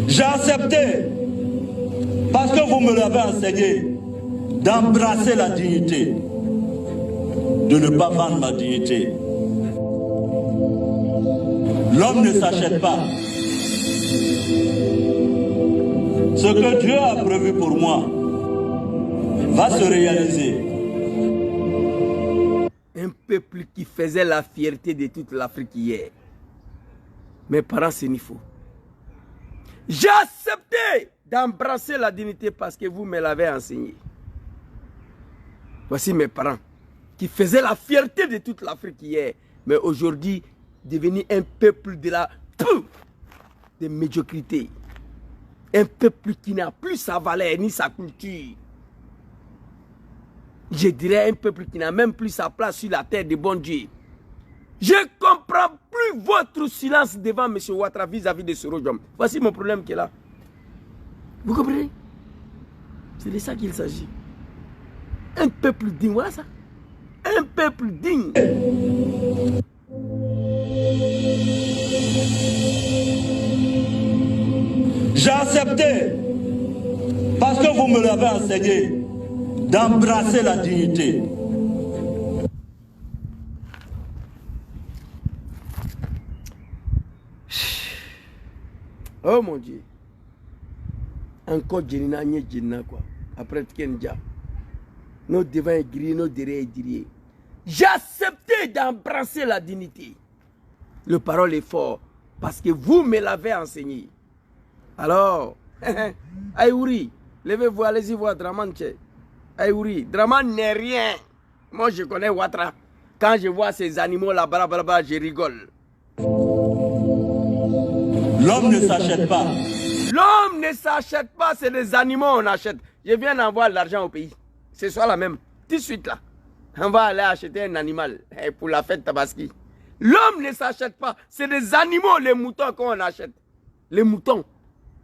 [SPEAKER 8] J'ai accepté, parce que vous me l'avez enseigné, d'embrasser la dignité, de ne pas vendre ma dignité. L'homme ne s'achète pas. Ce que Dieu a prévu pour moi va se réaliser.
[SPEAKER 1] Un peuple qui faisait la fierté de toute l'Afrique hier. Mes parents, c'est Nifo. J'ai accepté d'embrasser la dignité parce que vous me l'avez enseigné. Voici mes parents qui faisaient la fierté de toute l'Afrique hier. Mais aujourd'hui, devenu un peuple de médiocrité. Un peuple qui n'a plus sa valeur ni sa culture. Je dirais un peuple qui n'a même plus sa place sur la terre de bon Dieu. Je ne comprends plus votre silence devant M. Ouattara vis-à-vis de Sorodium. Voici mon problème qui est là. Vous comprenez? C'est de ça qu'il s'agit. Un peuple digne, voilà ça. Un peuple digne.
[SPEAKER 8] J'ai accepté, parce que vous me l'avez enseigné, d'embrasser la dignité.
[SPEAKER 1] Oh mon Dieu. Encore Djenina, Djenina quoi. Après Kenja. Nos devants est grillés, nos derrière est grillé. J'ai accepté d'embrasser la dignité. Le parole est fort. Parce que vous me l'avez enseigné. Alors, Aïouri, levez-vous, allez-y voir Draman. Aïouri, Draman n'est rien. Moi, je connais Ouattara. Quand je vois ces animaux là-bas, je rigole.
[SPEAKER 8] L'homme ne s'achète pas.
[SPEAKER 1] L'homme ne s'achète pas, c'est des animaux on achète. Je viens d'envoyer l'argent au pays. C'est soit la même. Tout de suite là. On va aller acheter un animal pour la fête Tabaski. L'homme ne s'achète pas. C'est des animaux, les moutons qu'on achète. Les moutons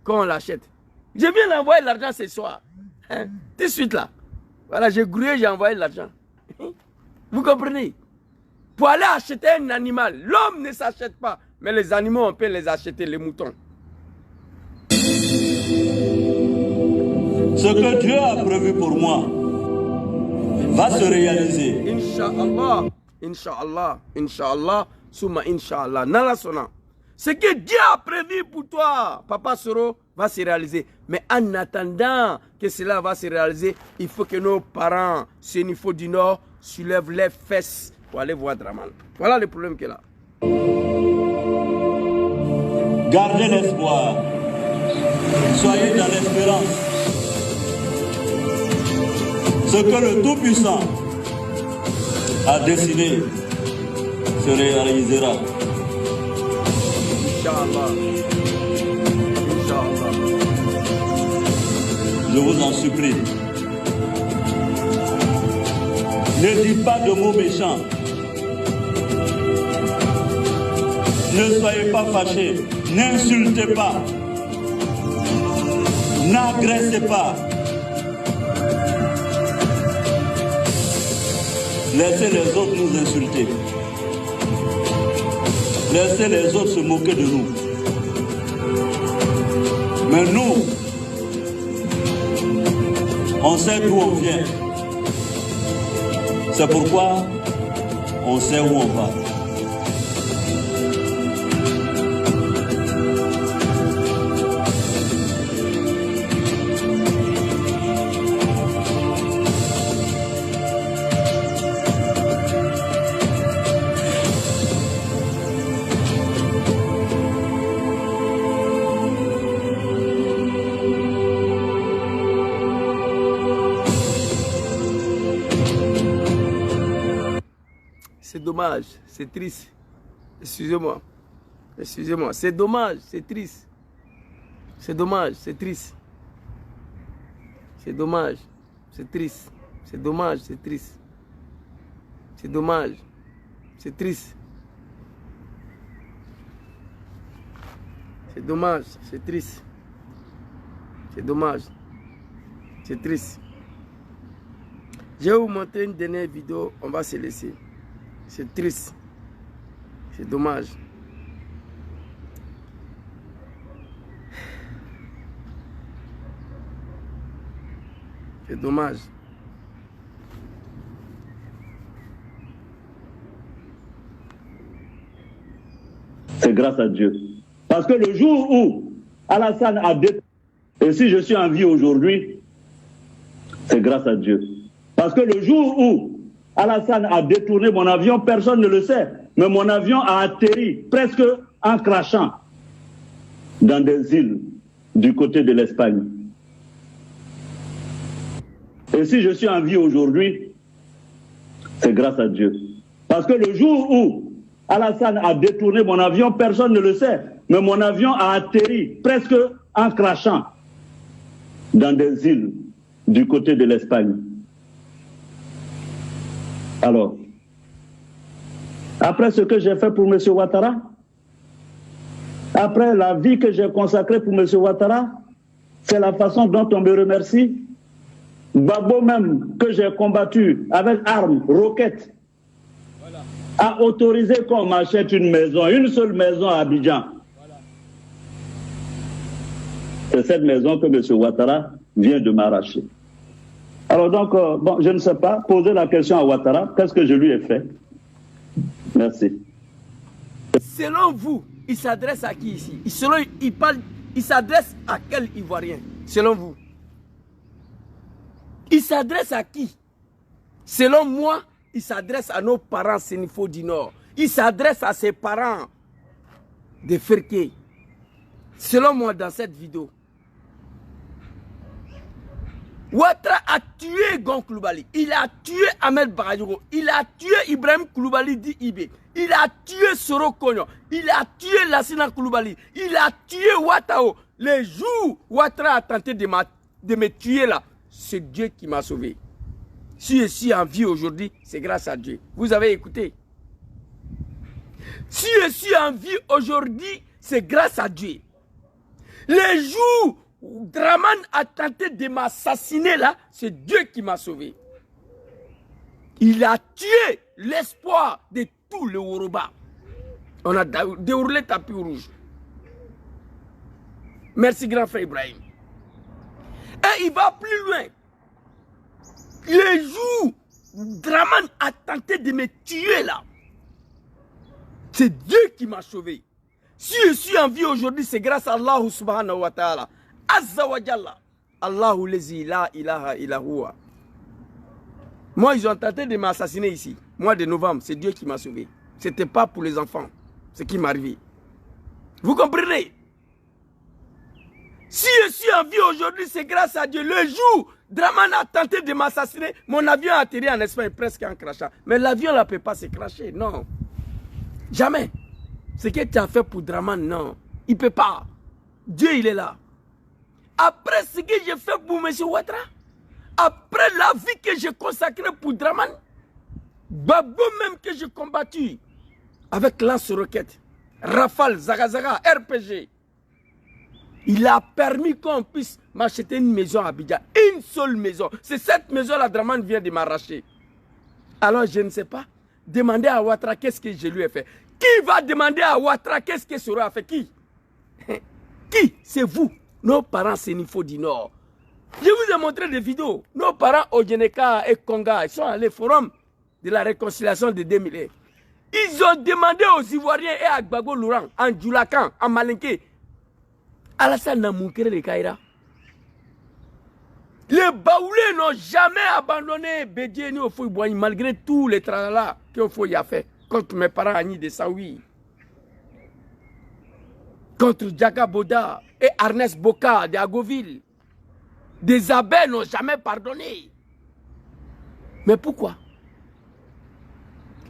[SPEAKER 1] qu'on l'achète. Je viens d'envoyer l'argent ce soir. Tout de suite là. Voilà, j'ai grouillé, j'ai envoyé l'argent. Vous comprenez? Pour aller acheter un animal, l'homme ne s'achète pas. Mais les animaux, on peut les acheter, les moutons.
[SPEAKER 8] Ce que Dieu a prévu pour moi va se réaliser.
[SPEAKER 1] Inch'Allah, Inch'Allah, Inch'Allah, Souma Inch'Allah, Nala Sona. Ce que Dieu a prévu pour toi, Papa Soro, va se réaliser. Mais en attendant que cela va se réaliser, il faut que nos parents, Sénifo du Nord, soulèvent les fesses pour aller voir Draman. Voilà le problème qu'il y a là.
[SPEAKER 8] Gardez l'espoir. Soyez dans l'espérance. Ce que le Tout-Puissant a décidé se réalisera.
[SPEAKER 1] Inch'Allah.
[SPEAKER 8] Je vous en supplie. Ne dites pas de mots méchants. Ne soyez pas fâchés. N'insultez pas. N'agressez pas. Laissez les autres nous insulter. Laissez les autres se moquer de nous. Mais nous, on sait d'où on vient. C'est pourquoi on sait où on va.
[SPEAKER 1] C'est dommage, c'est triste. Excusez-moi. Excusez-moi. C'est dommage, c'est triste. C'est dommage, c'est triste. C'est dommage, c'est triste. C'est dommage, c'est triste. C'est dommage, c'est triste. C'est dommage, c'est triste. C'est dommage, c'est triste. Je vais vous montrer une dernière vidéo, on va se laisser. C'est triste. C'est dommage. C'est dommage.
[SPEAKER 8] C'est grâce à Dieu. Parce que le jour où Alassane a détruit, et si je suis en vie aujourd'hui, c'est grâce à Dieu. Parce que le jour où Alassane a détourné mon avion, personne ne le sait, mais mon avion a atterri presque en crachant dans des îles du côté de l'Espagne. Et si je suis en vie aujourd'hui, c'est grâce à Dieu. Parce que le jour où Alassane a détourné mon avion, personne ne le sait, mais mon avion a atterri presque en crachant dans des îles du côté de l'Espagne. Alors, après ce que j'ai fait pour M. Ouattara, après la vie que j'ai consacrée pour M. Ouattara, c'est la façon dont on me remercie. Gbagbo même, que j'ai combattu avec armes, roquettes, a autorisé qu'on m'achète une maison, une seule maison à Abidjan. C'est cette maison que M. Ouattara vient de m'arracher. Alors donc, bon, je ne sais pas, poser la question à Ouattara, qu'est-ce que je lui ai fait? Merci.
[SPEAKER 1] Selon vous, il s'adresse à qui ici? Il s'adresse à quel Ivoirien? Selon vous? Il s'adresse à qui? Selon moi, il s'adresse à nos parents Sénifo du Nord. Il s'adresse à ses parents de Ferké. Selon moi, dans cette vidéo, Ouattara a tué Gon Coulibaly, il a tué Ahmed Bakayoko, il a tué Ibrahim Coulibaly dit Ibé, il a tué Soro Kogno, il a tué Lassina Coulibaly, il a tué Ouattao. Les jours où Ouattara a tenté de me tuer là, c'est Dieu qui m'a sauvé. Si je suis en vie aujourd'hui, c'est grâce à Dieu. Vous avez écouté? Si je suis en vie aujourd'hui, c'est grâce à Dieu. Les jours où Draman a tenté de m'assassiner là, c'est Dieu qui m'a sauvé. Il a tué l'espoir de tout le Yoruba. On a déroulé tapis rouge. Merci grand frère Ibrahim. Et il va plus loin. Les jours où Draman a tenté de me tuer là, c'est Dieu qui m'a sauvé. Si je suis en vie aujourd'hui, c'est grâce à Allah subhanahu wa ta'ala. Azza wa Jalla. Allahu lezi la ilaha illa huwa. Moi, ils ont tenté de m'assassiner ici. Mois de novembre, c'est Dieu qui m'a sauvé. Ce n'était pas pour les enfants, ce qui m'est arrivé. Vous comprenez? Si je suis en vie aujourd'hui, c'est grâce à Dieu. Le jour, Draman a tenté de m'assassiner, mon avion a atterri en Espagne presque en crachant. Mais l'avion ne peut pas se cracher, non. Jamais. Ce que tu as fait pour Draman, non. Il ne peut pas. Dieu, il est là. Après ce que j'ai fait pour M. Ouattara, après la vie que j'ai consacrée pour Dramane, Babo même que j'ai combattu avec lance-roquette, Rafale, Zagazaga, RPG, il a permis qu'on puisse m'acheter une maison à Abidjan. Une seule maison. C'est cette maison-là, Dramane vient de m'arracher. Alors je ne sais pas. Demandez à Ouattara qu'est-ce que je lui ai fait. Qui va demander à Ouattara qu'est-ce que Soro a fait? Qui? Qui? C'est vous. Nos parents Sénifo du Nord. Je vous ai montré des vidéos. Nos parents Ojeneka et Konga, ils sont allés au forum de la réconciliation de 2001. Ils ont demandé aux Ivoiriens et à Gbagbo Laurent, en Djoulakan, en Malinké, Alassane Namoukere de Kaira. Les Baoulés n'ont jamais abandonné Bédié ni Ofoïboigny, malgré tous les tralala que Ofoï a fait contre mes parents Agni de Saoui, contre Djaka Boda et Arnès Boka de Agoville. Des abeilles n'ont jamais pardonné. Mais pourquoi?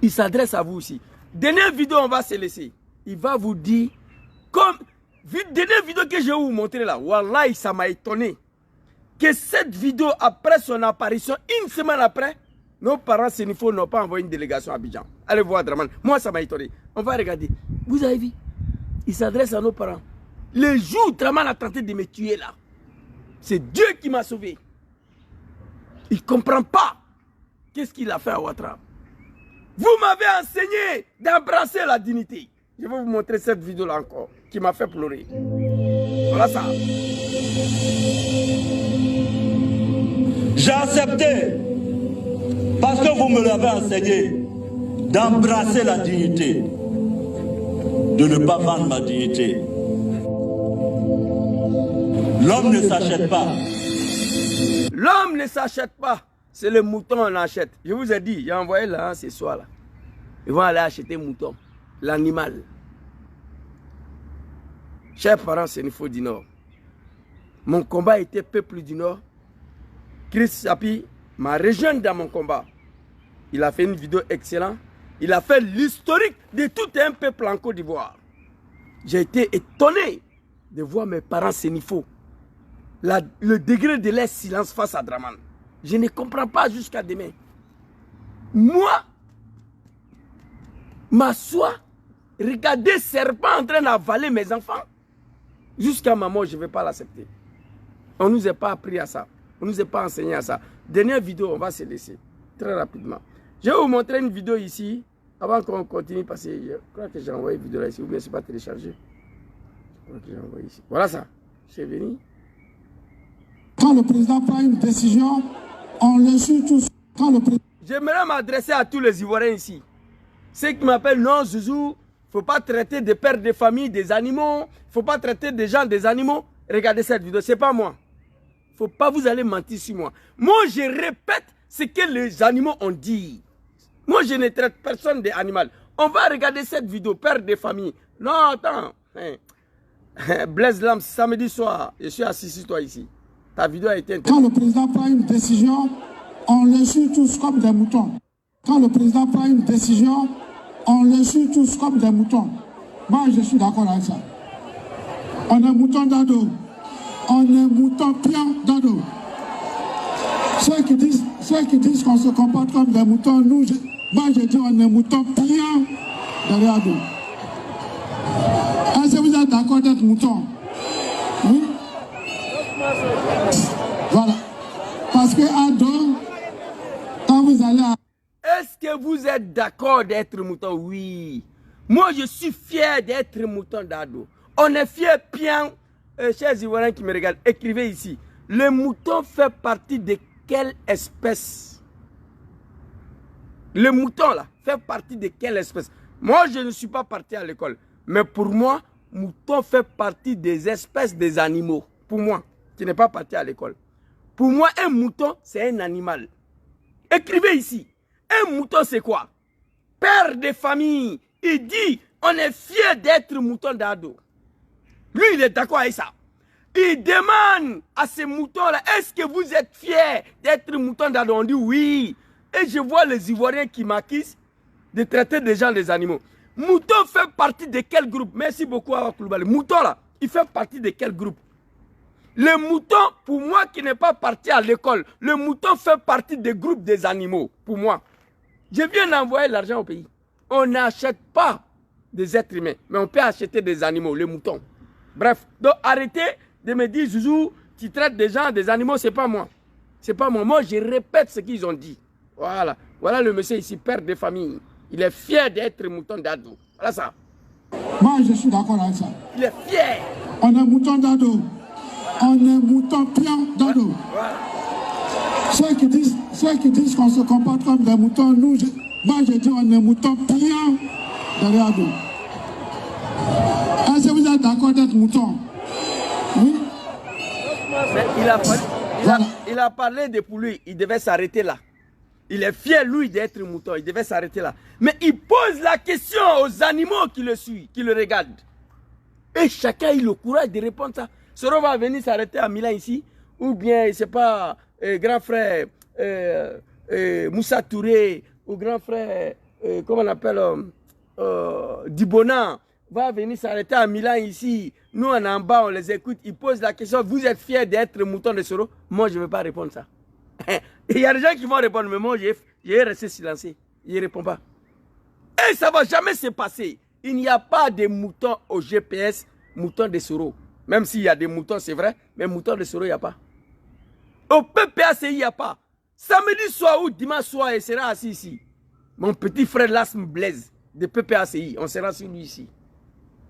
[SPEAKER 1] Il s'adresse à vous aussi. Dernière vidéo, on va se laisser. Il va vous dire, comme dernière vidéo que je vais vous montrer là, Wallahi, ça m'a étonné. Que cette vidéo, après son apparition, une semaine après, nos parents Sénifo n'ont pas envoyé une délégation à Abidjan. Allez voir Dramane. Moi, ça m'a étonné. On va regarder. Vous avez vu? Il s'adresse à nos parents. Le jour où Dramane a tenté de me tuer là, c'est Dieu qui m'a sauvé. Il ne comprend pas qu'est-ce qu'il a fait à Ouattara. Vous m'avez enseigné d'embrasser la dignité. Je vais vous montrer cette vidéo-là encore, qui m'a fait pleurer. Voilà ça.
[SPEAKER 8] J'ai accepté, parce que vous me l'avez enseigné, d'embrasser la dignité, de ne pas vendre ma dignité. L'homme ne s'achète pas.
[SPEAKER 1] L'homme ne s'achète pas. C'est le mouton qu'on achète. Je vous ai dit, j'ai envoyé là ce soir là. Ils vont aller acheter mouton, l'animal. Chers parents Sénifo du Nord, mon combat était peuple du Nord. Chris Sapi m'a rejoint dans mon combat. Il a fait une vidéo excellente. Il a fait l'historique de tout un peuple en Côte d'Ivoire. J'ai été étonné de voir mes parents Sénifo. Le degré de leur silence face à Dramane. Je ne comprends pas jusqu'à demain. Moi, m'asseoir, regarder serpent en train d'avaler mes enfants. Jusqu'à ma mort, je ne vais pas l'accepter. On ne nous a pas appris à ça. On ne nous a pas enseigné à ça. Dernière vidéo, on va se laisser. Très rapidement. Je vais vous montrer une vidéo ici. Avant qu'on continue, parce que je crois que j'ai envoyé une vidéo là ici. Ou bien ce n'est pas téléchargé. Je crois que j'ai envoyé ici. Voilà ça. Je suis venu.
[SPEAKER 9] Quand le président prend une décision, on le suit tous.
[SPEAKER 1] J'aimerais m'adresser à tous les Ivoiriens ici. Ceux qui m'appellent non, Zouzou, il ne faut pas traiter des pères de famille des animaux. Il ne faut pas traiter des gens des animaux. Regardez cette vidéo, ce n'est pas moi. Il ne faut pas vous aller mentir sur moi. Moi, je répète ce que les animaux ont dit. Moi, je ne traite personne d'animal. On va regarder cette vidéo, père de famille. Non, attends. Blaise Lam, samedi soir, je suis assis sur toi ici. Ta vidéo a été
[SPEAKER 9] Quand le président prend une décision, on le suit tous comme des moutons. Quand le président prend une décision, on le suit tous comme des moutons. Moi, je suis d'accord avec ça. On est mouton d'ado. On est mouton pion d'ado. Ceux qui disent qu'on se comporte comme des moutons, nous, moi, je dis on est mouton pion derrière ado. Est-ce que vous êtes d'accord d'être mouton? Oui? Voilà. Parce que ado, quand vous allez à...
[SPEAKER 1] Est-ce que vous êtes d'accord d'être mouton? Oui. Moi, je suis fier d'être mouton d'ado. On est fier, bien, chers Ivoiriens qui me regardent, écrivez ici. Le mouton fait partie de quelle espèce? Le mouton, là, fait partie de quelle espèce? Moi, je ne suis pas parti à l'école. Mais pour moi, mouton fait partie des espèces des animaux. Pour moi, qui n'est pas parti à l'école. Pour moi, un mouton, c'est un animal. Écrivez ici. Un mouton, c'est quoi? Père de famille. Il dit, on est fier d'être mouton d'ado. Lui, il est d'accord avec ça. Il demande à ces moutons-là, est-ce que vous êtes fiers d'être mouton d'ado? On dit oui. Et je vois les Ivoiriens qui m'accusent de traiter des gens des animaux. Mouton fait partie de quel groupe? Merci beaucoup, Awa Koulibaly. Mouton, là, il fait partie de quel groupe? Le mouton, pour moi qui n'ai pas parti à l'école, le mouton fait partie des groupes des animaux, pour moi. Je viens d'envoyer l'argent au pays. On n'achète pas des êtres humains, mais on peut acheter des animaux, les moutons. Bref, donc arrêtez de me dire, Zouzou, tu traites des gens, des animaux, c'est pas moi. C'est pas moi. Moi, je répète ce qu'ils ont dit. Voilà. Voilà le monsieur ici, père de famille. Il est fier d'être mouton d'ado. Voilà ça.
[SPEAKER 9] Moi, je suis d'accord avec ça.
[SPEAKER 1] Il est fier.
[SPEAKER 9] On est mouton d'ado. On est mouton pion d'ado.
[SPEAKER 1] Voilà.
[SPEAKER 9] Ceux qui disent qu'on se comporte comme des moutons, moi je dis on est mouton pion de l'ado. Est-ce que vous êtes d'accord d'être mouton? Oui.
[SPEAKER 1] Mais il a parlé de pour lui, il devait s'arrêter là. Il est fier, lui, d'être mouton, il devait s'arrêter là. Mais il pose la question aux animaux qui le suivent, qui le regardent. Et chacun a eu le courage de répondre ça. Soro va venir s'arrêter à Milan ici, ou bien, je ne sais pas, grand frère Moussa Touré, ou grand frère, comment on appelle, Dibona, va venir s'arrêter à Milan ici. Nous, on est en bas, on les écoute. Ils posent la question, vous êtes fiers d'être mouton de Soro? Moi, je ne vais pas répondre ça. Il y a des gens qui vont répondre, mais moi, j'ai resté silencieux. Je ne réponds pas. Et ça ne va jamais se passer. Il n'y a pas de moutons au GPS, moutons de Soro. Même s'il y a des moutons, c'est vrai, mais moutons de Soro, il n'y a pas. Au PPACI, il n'y a pas. Samedi soir ou dimanche soir, il sera assis ici. Mon petit frère Lasme Blaise, de PPACI, on sera assis lui ici.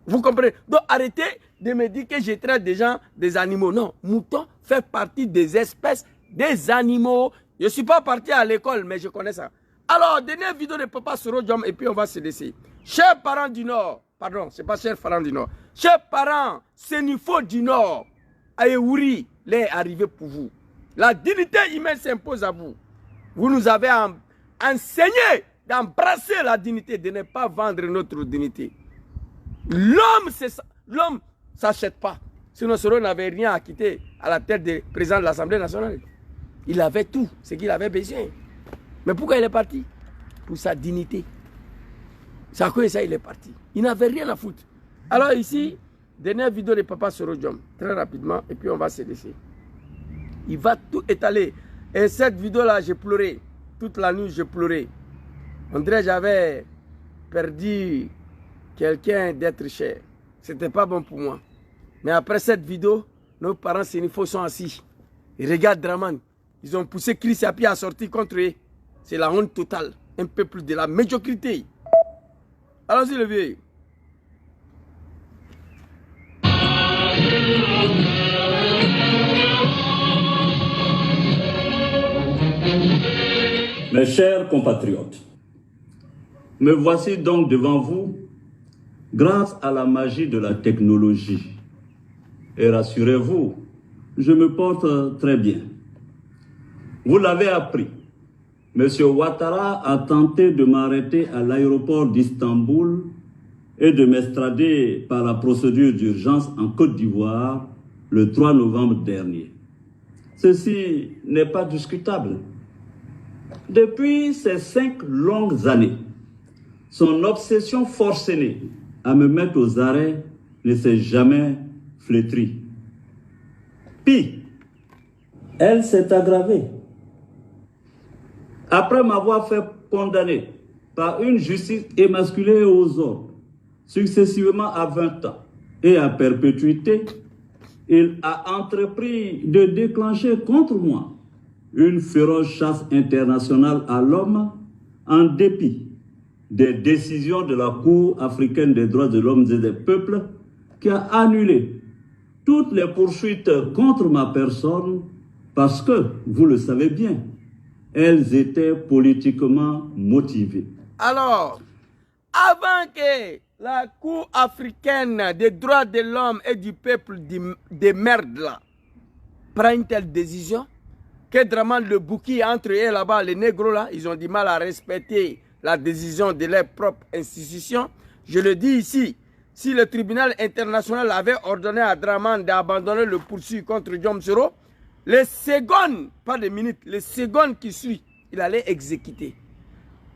[SPEAKER 1] Vous comprenez? Donc arrêtez de me dire que je traite des gens, des animaux. Non, mouton fait partie des espèces des animaux. Je ne suis pas parti à l'école, mais je connais ça. Alors, dernière vidéo de Papa Soro Diom, et puis on va se laisser. Chers parents du Nord, pardon, c'est pas chers parents du Nord. Chers parents sénifaux du Nord, Ayewouri, l'est arrivé pour vous. La dignité humaine s'impose à vous. Vous nous avez enseigné d'embrasser la dignité, de ne pas vendre notre dignité. L'homme ne s'achète pas. Sinon, Soro n'avait rien à quitter à la tête du président de l'Assemblée nationale. Il avait tout, ce qu'il avait besoin. Mais pourquoi il est parti? Pour sa dignité. C'est à cause de ça il est parti. Il n'avait rien à foutre. Alors ici, dernière vidéo de Papa Soro Diom, très rapidement, et puis on va se laisser. Il va tout étaler. Et cette vidéo-là, j'ai pleuré. Toute la nuit, j'ai pleuré. On dirait que j'avais perdu quelqu'un d'être cher. C'était pas bon pour moi. Mais après cette vidéo, nos parents sénifaux sont assis. Ils regardent Draman. Ils ont poussé Chris Api à sortir contre eux. C'est la honte totale. Un peuple de la médiocrité. Allons-y, le vieux.
[SPEAKER 8] Mes chers compatriotes, me voici donc devant vous grâce à la magie de la technologie. Et rassurez-vous, je me porte très bien. Vous l'avez appris, M. Ouattara a tenté de m'arrêter à l'aéroport d'Istanbul et de m'extrader par la procédure d'urgence en Côte d'Ivoire le 3 novembre dernier. Ceci n'est pas discutable. Depuis ces 5 longues années, son obsession forcenée à me mettre aux arrêts ne s'est jamais flétrie. Pis, elle s'est aggravée. Après m'avoir fait condamner par une justice émasculée aux ordres, successivement à 20 ans et à perpétuité, il a entrepris de déclencher contre moi une féroce chasse internationale à l'homme en dépit des décisions de la Cour africaine des droits de l'homme et des peuples qui a annulé toutes les poursuites contre ma personne parce que, vous le savez bien, elles étaient politiquement motivées.
[SPEAKER 1] Alors, avant que la Cour africaine des droits de l'homme et du peuple de merde là prenne une telle décision, que Draman le Bouki entre eux là-bas, les négros là, ils ont du mal à respecter la décision de leur propre institution. Je le dis ici, si le tribunal international avait ordonné à Draman d'abandonner le poursuite contre Diom Soro, les secondes, pas des minutes, les secondes qui suivent, il allait exécuter.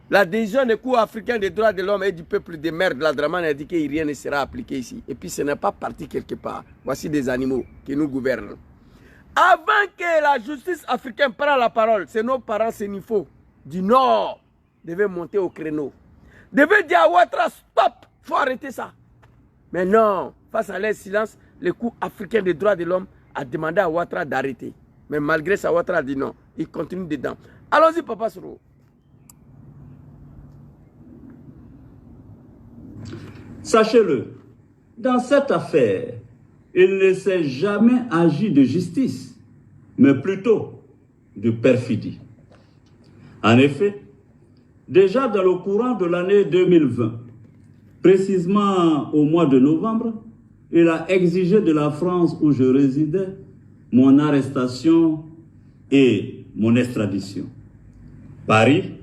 [SPEAKER 1] La décision des cours africains des droits de l'homme et du peuple de merde, la Draman a dit que rien ne sera appliqué ici. Et puis ce n'est pas parti quelque part. Voici des animaux qui nous gouvernent. Avant que la justice africaine prenne la parole, c'est nos parents sénifaux du Nord devaient monter au créneau. Devaient dire à Ouattara, stop, il faut arrêter ça. Mais non, face à leur silence, le coup africain des droits de l'homme a demandé à Ouattara d'arrêter. Mais malgré ça, Ouattara a dit non. Il continue dedans. Allons-y, Papa Soro.
[SPEAKER 8] Sachez-le, dans cette affaire, il ne s'est jamais agi de justice, mais plutôt de perfidie. En effet, déjà dans le courant de l'année 2020, précisément au mois de novembre, il a exigé de la France où je résidais mon arrestation et mon extradition. Paris,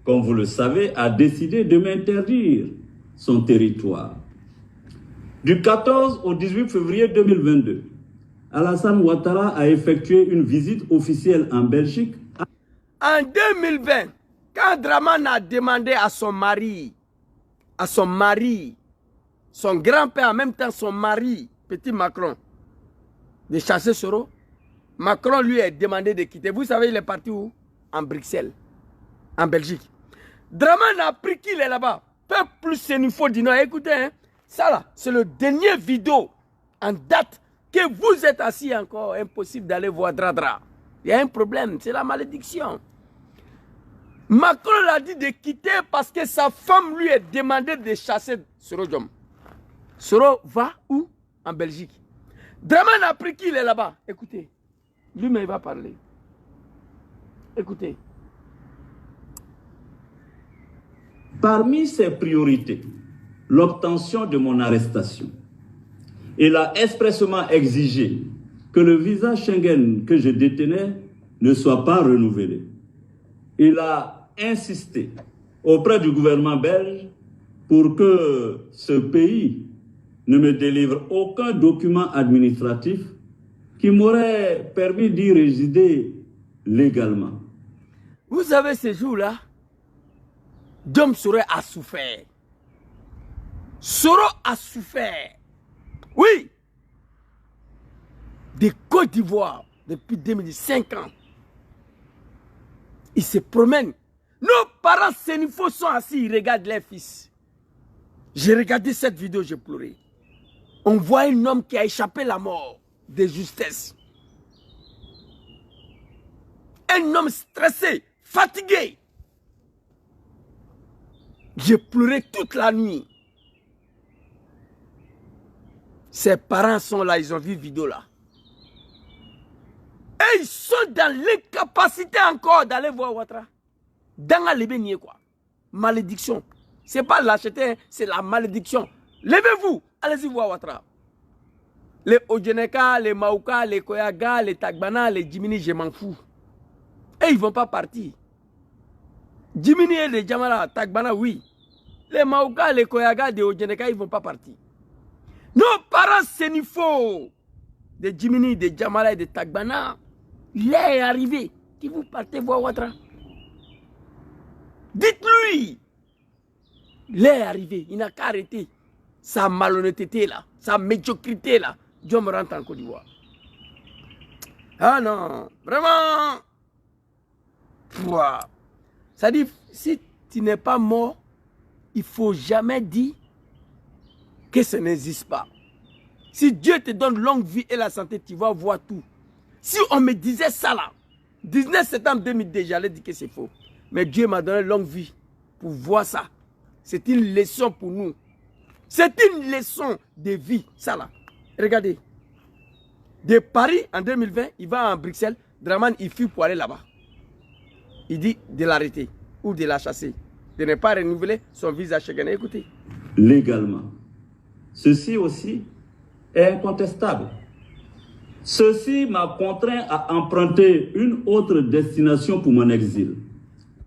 [SPEAKER 8] comme vous le savez, a décidé de m'interdire son territoire. Du 14 au 18 février 2022, Alassane Ouattara a effectué une visite officielle en Belgique.
[SPEAKER 1] En 2020, quand Dramane a demandé à son mari, son grand-père, en même temps son mari, petit Macron, de chasser Soro, Macron lui a demandé de quitter. Vous savez, il est parti où? En Bruxelles, en Belgique. Dramane a appris qu'il est là-bas. Peuple plus sénifaux du Nord. Écoutez, hein, ça là, c'est le dernier vidéo en date que vous êtes assis encore. Impossible d'aller voir Dradra. Il y a un problème, c'est la malédiction. Macron l'a dit de quitter parce que sa femme lui a demandé de chasser Soro Diom. Soro va où? En Belgique. Dramane a appris qu'il est là-bas. Écoutez, lui-même il va parler. Écoutez.
[SPEAKER 8] Parmi ses priorités, l'obtention de mon arrestation. Il a expressément exigé que le visa Schengen que je détenais ne soit pas renouvelé. Il a insisté auprès du gouvernement belge pour que ce pays ne me délivre aucun document administratif qui m'aurait permis d'y résider légalement.
[SPEAKER 1] Vous savez, ces jours-là, Diom Soro a souffert. Soro a souffert. Oui. De Côte d'Ivoire, depuis 2005 ans. Ils se promènent. Nos parents sénifaux sont assis, ils regardent leurs fils. J'ai regardé cette vidéo, j'ai pleuré. On voit un homme qui a échappé la mort de justesse. Un homme stressé, fatigué. J'ai pleuré toute la nuit. Ses parents sont là, ils ont vu vidéo là. Et ils sont dans l'incapacité encore d'aller voir Ouattara. Dans la libénie quoi. Malédiction. Ce n'est pas lâcheté, c'est la malédiction. Levez-vous, allez-y voir Ouattara. Les Odjeneka, les Maouka, les Koyaga, les Tagbana, les Djimini, je m'en fous. Et ils ne vont pas partir. Djimini et les Djamala, Tagbana, oui. Les Maouka, les Koyaga, les Odjeneka, ils ne vont pas partir. Nos parents sénifaux, de Djimini, de Djamala et de Tagbana, il est arrivé. Qui vous partez voir Ouattara? Dites-lui. Il est arrivé. Il n'a qu'à arrêter sa malhonnêteté là, sa médiocrité là. Dieu me rentre en Côte d'Ivoire. Ah non, vraiment. Ça dit, si tu n'es pas mort, il ne faut jamais dire que ça n'existe pas. Si Dieu te donne longue vie et la santé, tu vas voir tout. Si on me disait ça là, 19 septembre 2002, j'allais dire que c'est faux. Mais Dieu m'a donné longue vie pour voir ça. C'est une leçon pour nous. C'est une leçon de vie, ça là. Regardez. De Paris, en 2020, il va en Bruxelles. Dramane, il fuit pour aller là-bas. Il dit de l'arrêter ou de la chasser. De ne pas renouveler son visa Schengen. Écoutez.
[SPEAKER 8] Légalement. Ceci aussi est incontestable. Ceci m'a contraint à emprunter une autre destination pour mon exil.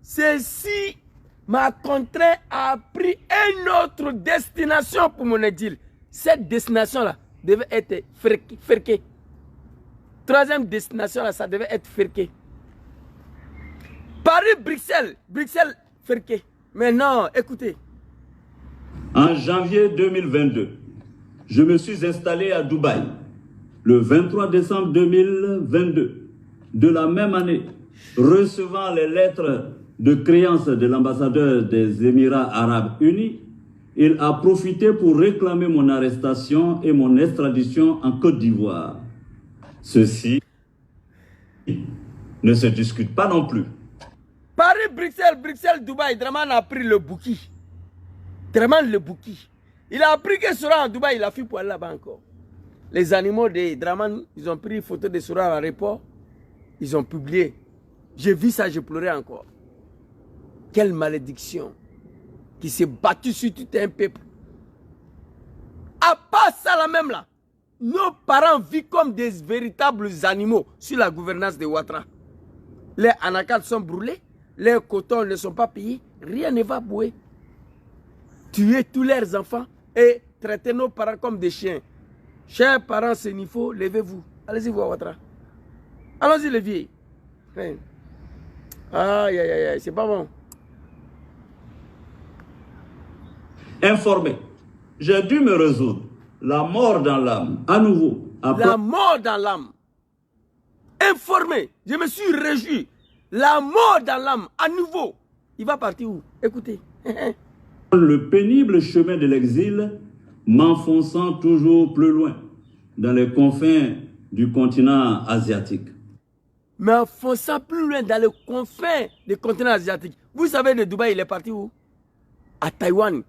[SPEAKER 1] Ceci m'a contraint à prendre une autre destination pour mon exil. Cette destination-là devait être Ferké. Troisième destination-là, ça devait être Ferké. Paris-Bruxelles. Bruxelles-Ferké. Mais non, écoutez.
[SPEAKER 8] En janvier 2022, je me suis installé à Dubaï le 23 décembre 2022 de la même année, recevant les lettres de créance de l'ambassadeur des Émirats arabes unis, il a profité pour réclamer mon arrestation et mon extradition en Côte d'Ivoire. Ceci ne se discute pas non plus.
[SPEAKER 1] Paris, Bruxelles, Bruxelles, Dubaï, Draman a pris le bouki. Draman le bouki. Il a appris que Sora en Dubaï, il a fui pour aller là-bas encore. Les animaux de Draman, ils ont pris une photo de Sora à l'aéroport. Ils ont publié. J'ai vu ça, j'ai pleuré encore. Quelle malédiction qui s'est battue sur tout un peuple. À part ça là même là, nos parents vivent comme des véritables animaux sur la gouvernance de Ouattara. Les anacards sont brûlés, les cotons ne sont pas payés, rien ne va bouer. Tuer tous leurs enfants et traiter nos parents comme des chiens. Chers parents sénifaux, levez-vous. Allez-y voir Ouattara. Allons-y les vieilles. Aïe, aïe, aïe, c'est pas bon.
[SPEAKER 8] Informé, j'ai dû me résoudre. La mort dans l'âme, à nouveau.
[SPEAKER 1] La mort dans l'âme. Informé, je me suis réjoui. La mort dans l'âme, à nouveau. Il va partir où? Écoutez.
[SPEAKER 8] Le pénible chemin de l'exil, m'enfonçant toujours plus loin, dans les confins du continent asiatique.
[SPEAKER 1] M'enfonçant plus loin dans les confins du continent asiatique. Vous savez, de Dubaï, il est parti où? À Taïwan,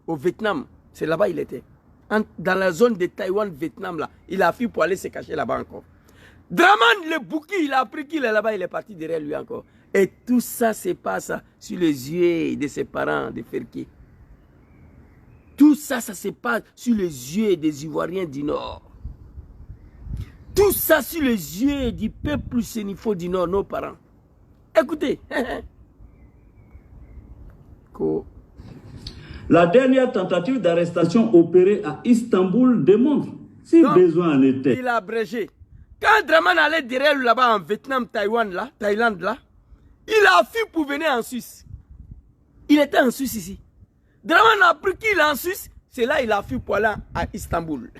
[SPEAKER 1] au Vietnam. C'est là-bas il était. Dans la zone de Taïwan-Vietnam, là. Il a fui pour aller se cacher là-bas encore. Draman, le bouki, il a appris qu'il est là-bas, il est parti derrière lui encore. Et tout ça se passe sur les yeux de ses parents, de Ferké. Tout ça, ça se passe sur les yeux des Ivoiriens du Nord. Tout ça sur les yeux du peuple sénifaux du Nord, nos parents. Écoutez.
[SPEAKER 8] La dernière tentative d'arrestation opérée à Istanbul démontre, si besoin en était.
[SPEAKER 1] Il a abrégé. Quand Draman allait derrière lui là-bas en Vietnam, Taïwan, là, Thaïlande, là, il a fui pour venir en Suisse. Il était en Suisse ici. Draman a appris qu'il est en Suisse, c'est là qu'il a fui pour aller à Istanbul.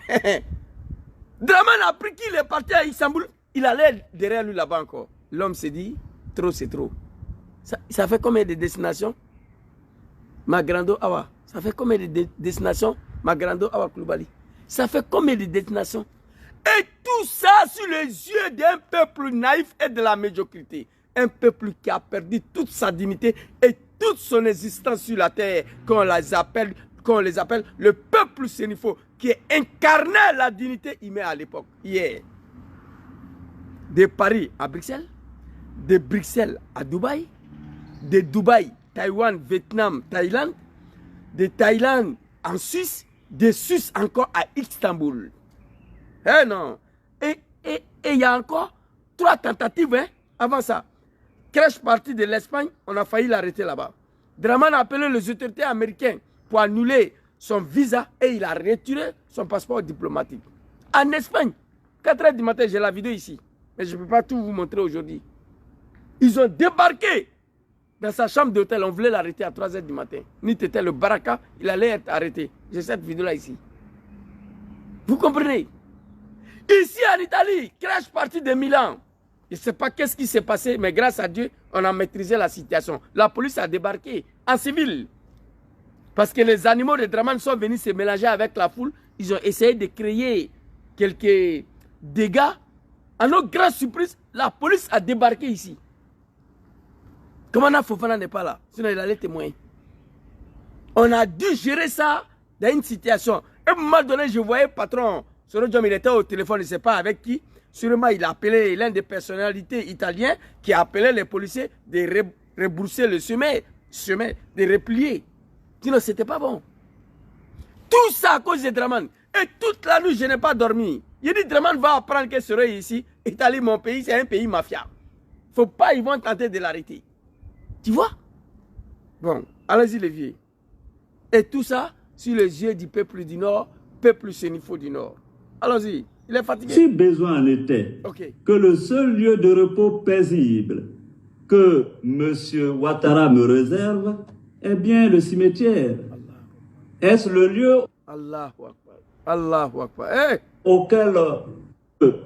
[SPEAKER 1] Draman a appris qu'il est parti à Istanbul, il allait derrière lui là-bas encore. L'homme s'est dit, trop c'est trop. Ça fait combien de destinations? Magrando Awa. Ça fait combien de destinations? Magrando Awa Koulibaly. Ça fait combien de destinations? Et tout ça sur les yeux d'un peuple naïf et de la médiocrité. Un peuple qui a perdu toute sa dignité et toute son existence sur la terre, qu'on les appelle le peuple sénifaux, qui incarnait la dignité humaine à l'époque. Hier. De Paris à Bruxelles, de Bruxelles à Dubaï, de Dubaï, Taïwan, Vietnam, Thaïlande, de Thaïlande en Suisse, de Suisse encore à Istanbul. Eh non. Et il y a encore 3 tentatives hein, avant ça. Crèche partie de l'Espagne, on a failli l'arrêter là-bas. Draman a appelé les autorités américaines pour annuler son visa et il a retiré son passeport diplomatique. En Espagne, 4 h du matin, j'ai la vidéo ici. Mais je ne peux pas tout vous montrer aujourd'hui. Ils ont débarqué dans sa chambre d'hôtel. On voulait l'arrêter à 3 h du matin. N'était le baraka, il allait être arrêté. J'ai cette vidéo-là ici. Vous comprenez? Ici en Italie, crèche partie de Milan. Je ne sais pas qu'est-ce qui s'est passé, mais grâce à Dieu, on a maîtrisé la situation. La police a débarqué en civil. Parce que les animaux de Draman sont venus se mélanger avec la foule. Ils ont essayé de créer quelques dégâts. À notre grande surprise, la police a débarqué ici. Commandant Fofana n'est pas là, sinon il allait témoigner. On a dû gérer ça dans une situation. À un moment donné, je voyais patron, il était au téléphone, je ne sais pas avec qui. Sûrement, il a appelé l'un des personnalités italiennes qui a appelé les policiers de rebrousser le chemin, de replier. Sinon, ce n'était pas bon. Tout ça à cause de Draman. Et toute la nuit, je n'ai pas dormi. Il dit Draman va apprendre qu'elle serait ici. Italie, mon pays, c'est un pays mafia. Il ne faut pas, ils vont tenter de l'arrêter. Tu vois? Bon, allez-y les vieux. Et tout ça sur les yeux du peuple du Nord, peuple sénifaux du Nord. Allons-y, il est fatigué.
[SPEAKER 8] Si besoin en était, que le seul lieu de repos paisible que M. Ouattara me réserve est bien le cimetière. Est-ce le lieu
[SPEAKER 1] Allahu Akbar. Allahu Akbar. Hey.
[SPEAKER 8] Auquel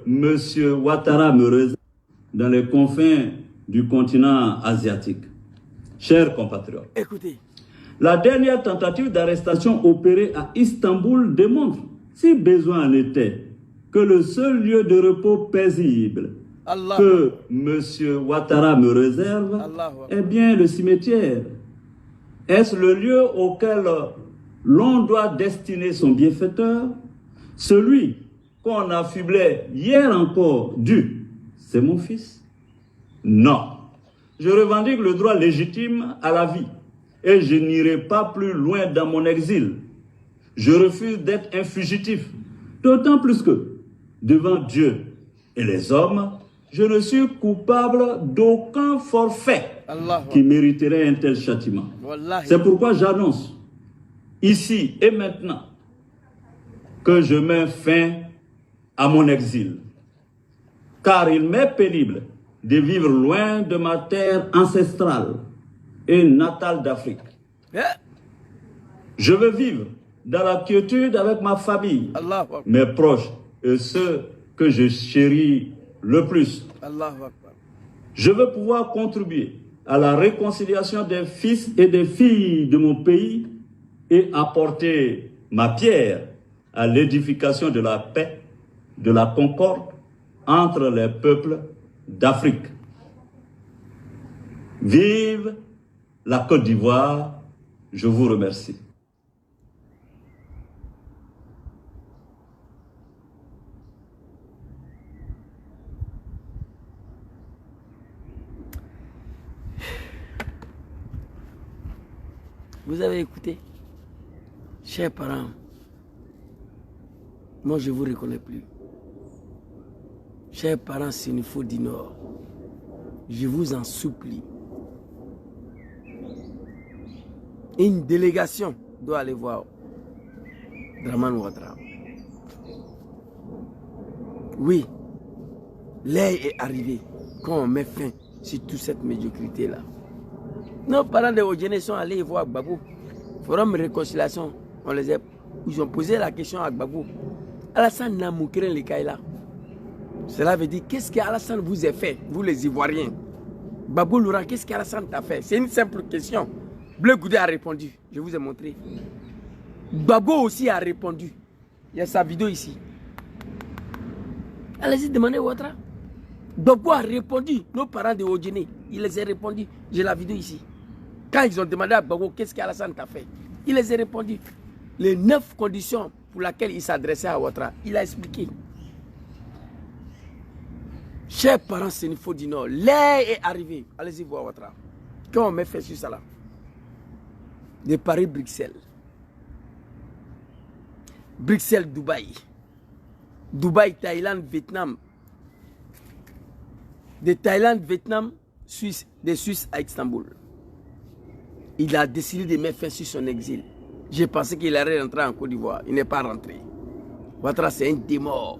[SPEAKER 8] Monsieur Ouattara me réserve dans les confins du continent asiatique. Chers compatriotes,
[SPEAKER 1] Écoutez.
[SPEAKER 8] La dernière tentative d'arrestation opérée à Istanbul démontre, si besoin en était, que le seul lieu de repos paisible que M. Ouattara me réserve est bien le cimetière. Est-ce le lieu auquel l'on doit destiner son bienfaiteur? Celui qu'on affublait hier encore c'est mon fils? Non. Je revendique le droit légitime à la vie et je n'irai pas plus loin dans mon exil. Je refuse d'être un fugitif, d'autant plus que, devant Dieu et les hommes, je ne suis coupable d'aucun forfait qui mériterait un tel châtiment. C'est pourquoi j'annonce, ici et maintenant, que je mets fin à mon exil. Car il m'est pénible de vivre loin de ma terre ancestrale et natale d'Afrique. Je veux vivre dans la quiétude avec ma famille, mes proches et ceux que je chéris le plus. Je veux pouvoir contribuer à la réconciliation des fils et des filles de mon pays et apporter ma pierre à l'édification de la paix, de la concorde entre les peuples d'Afrique. Vive la Côte d'Ivoire, je vous remercie.
[SPEAKER 1] Vous avez écouté? Chers parents, moi je ne vous reconnais plus. Chers parents Sénéfo du Nord, je vous en supplie. Une délégation doit aller voir Dramane Ouattara. Oui, l'heure est arrivée quand on met fin sur toute cette médiocrité-là. Nos parents de Odjene sont allés voir Gbagbo. Forum de réconciliation, ils ont posé la question à Gbagbo. Alassane n'a moukré les cas là. Cela veut dire, qu'est-ce qu'Alassane vous a fait, vous les Ivoiriens? Gbagbo Laurent, qu'est-ce qu'Alassane t'a fait? C'est une simple question. Bleu Goudé a répondu, je vous ai montré. Gbagbo aussi a répondu. Il y a sa vidéo ici. Allez-y demander Ouattara. Gbagbo a répondu, nos parents de Odjene, il les a répondu. J'ai la vidéo ici. Quand ils ont demandé à Gbagbo, qu'est-ce qu'Alassane t'a fait? Il les a répondu. Les 9 conditions pour lesquelles il s'adressait à Ouattara, il a expliqué. Chers parents Sénéfo du Nord, l'heure est arrivée. Allez-y voir Ouattara. Quand on met fait sur ça là, de Paris-Bruxelles, Bruxelles-Dubaï, Dubaï-Thaïlande, Vietnam, de Thaïlande, Vietnam, Suisse, de Suisse à Istanbul. Il a décidé de mettre fin sur son exil. J'ai pensé qu'il allait rentrer en Côte d'Ivoire. Il n'est pas rentré. Ouattara, c'est un démon.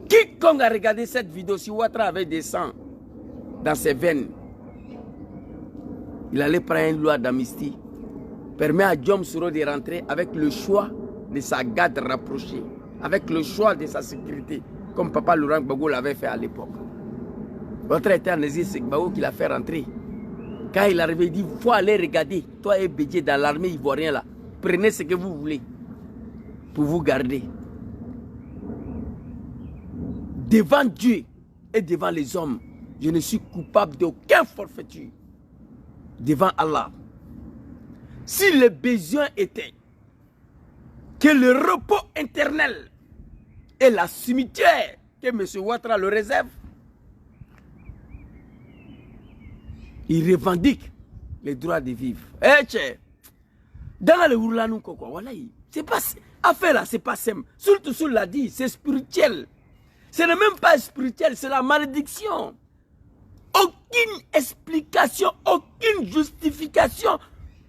[SPEAKER 1] Quiconque a regardé cette vidéo, si Ouattara avait des sangs dans ses veines, il allait prendre une loi d'amnistie. Permet à Diom Soro de rentrer avec le choix de sa garde rapprochée, avec le choix de sa sécurité, comme Papa Laurent Gbagbo l'avait fait à l'époque. Ouattara était en exil, c'est Gbagbo qui l'a fait rentrer. Quand il est arrivé, il dit, il faut aller regarder, toi et Bédié dans l'armée ivoirienne là, prenez ce que vous voulez pour vous garder. Devant Dieu et devant les hommes, je ne suis coupable d'aucun forfaiture. Devant Allah. Si le besoin était que le repos éternel et la cimetière que M. Ouattara le réserve, il revendique les droits de vivre. Dans le Ourlanou, voilà, c'est pas affaire là, c'est pas simple. Surtout sur l'a dit, c'est spirituel. Ce n'est même pas spirituel, c'est la malédiction. Aucune explication, aucune justification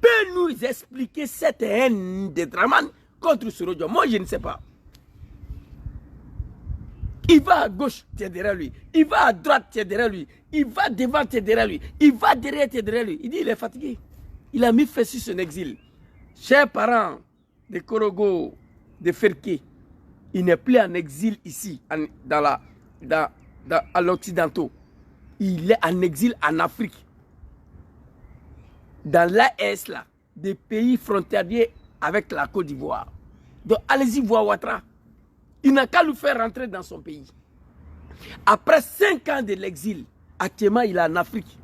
[SPEAKER 1] peut nous expliquer cette haine de Dramane contre Soro Diom. Moi, je ne sais pas. Il va à gauche, tu es derrière lui. Il va à droite, tu es derrière lui. Il va devant, tu es derrière lui. Il va derrière, tu es derrière lui. Il dit, il est fatigué. Il a mis fin sur son exil. Chers parents de Korogo, de Ferké, il n'est plus en exil ici, dans à l'Occidentaux. Il est en exil en Afrique. Dans l'AES, là, des pays frontaliers avec la Côte d'Ivoire. Donc allez-y voir Ouattara. Il n'a qu'à nous faire rentrer dans son pays. Après 5 ans de l'exil, actuellement il est en Afrique.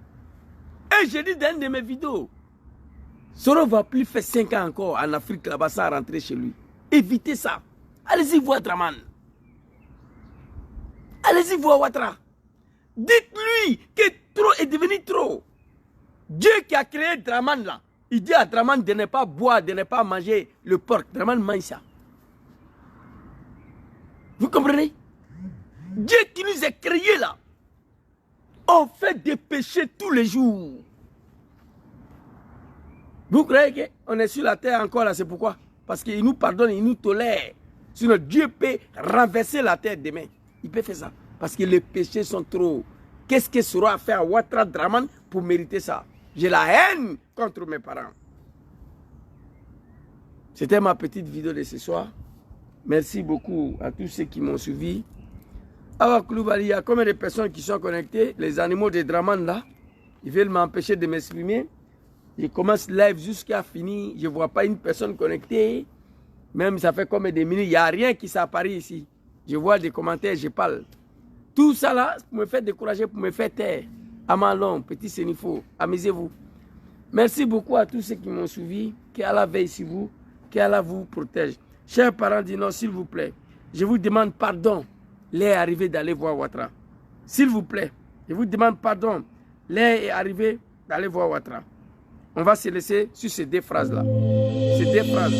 [SPEAKER 1] Et j'ai dit dans une de mes vidéos, Soro va plus faire 5 ans encore en Afrique là-bas sans rentrer chez lui. Évitez ça. Allez-y voir Draman. Allez-y voir Ouattara. Dites-lui que trop est devenu trop. Dieu qui a créé Draman là, il dit à Draman de ne pas boire, de ne pas manger le porc. Draman mange ça. Vous comprenez? Dieu qui nous a créés là, on fait des péchés tous les jours. Vous croyez qu'on est sur la terre encore là, c'est pourquoi? Parce qu'il nous pardonne, il nous tolère. Sinon Dieu peut renverser la terre demain. Il peut faire ça. Parce que les péchés sont trop. Qu'est-ce que sera à faire Ouattara Draman pour mériter ça? J'ai la haine contre mes parents. C'était ma petite vidéo de ce soir. Merci beaucoup à tous ceux qui m'ont suivi. Awa Coulibaly, il y a combien de personnes qui sont connectées? Les animaux de Draman là, ils veulent m'empêcher de m'exprimer. Je commence live jusqu'à fini. Je ne vois pas une personne connectée. Même ça fait combien de minutes, il n'y a rien qui s'apparaît ici. Je vois des commentaires, je parle. Tout ça là, pour me faire décourager, pour me faire taire. Amalon, petit Sénifo, amusez-vous. Merci beaucoup à tous ceux qui m'ont suivi. Qu'Allah veille sur vous. Qu'Allah vous protège. Chers parents d'Inno, s'il vous plaît, je vous demande pardon. L'heure est arrivée d'aller voir Ouattara. S'il vous plaît, je vous demande pardon. L'heure est arrivée d'aller voir Ouattara. On va se laisser sur ces 2 phrases-là. Ces 2 phrases.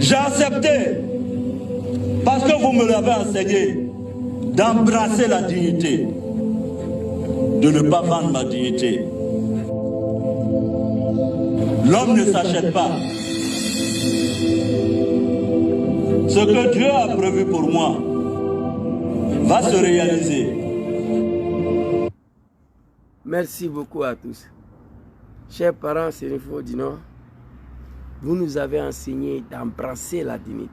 [SPEAKER 8] J'ai accepté, parce que vous me l'avez enseigné, d'embrasser la dignité, de ne pas vendre ma dignité. L'homme ne s'achète pas. Ce que Dieu a prévu pour moi va se réaliser.
[SPEAKER 1] Merci beaucoup à tous. Chers parents Sénifo du Nord, vous nous avez enseigné d'embrasser la dignité.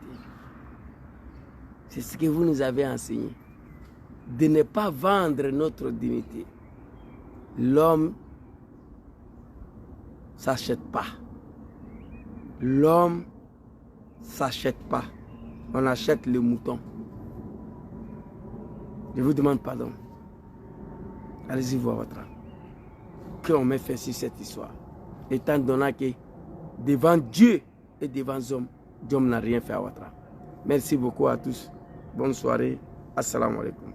[SPEAKER 1] C'est ce que vous nous avez enseigné. De ne pas vendre notre dignité. L'homme ne s'achète pas. L'homme ne s'achète pas. On achète le mouton. Je vous demande pardon. Allez-y voir votre âme. Qu'on me fait sur cette histoire. Étant donné que devant Dieu et devant l'homme, Dieu n'a rien fait à votre âme. Merci beaucoup à tous. Bonne soirée. Assalamu alaikum.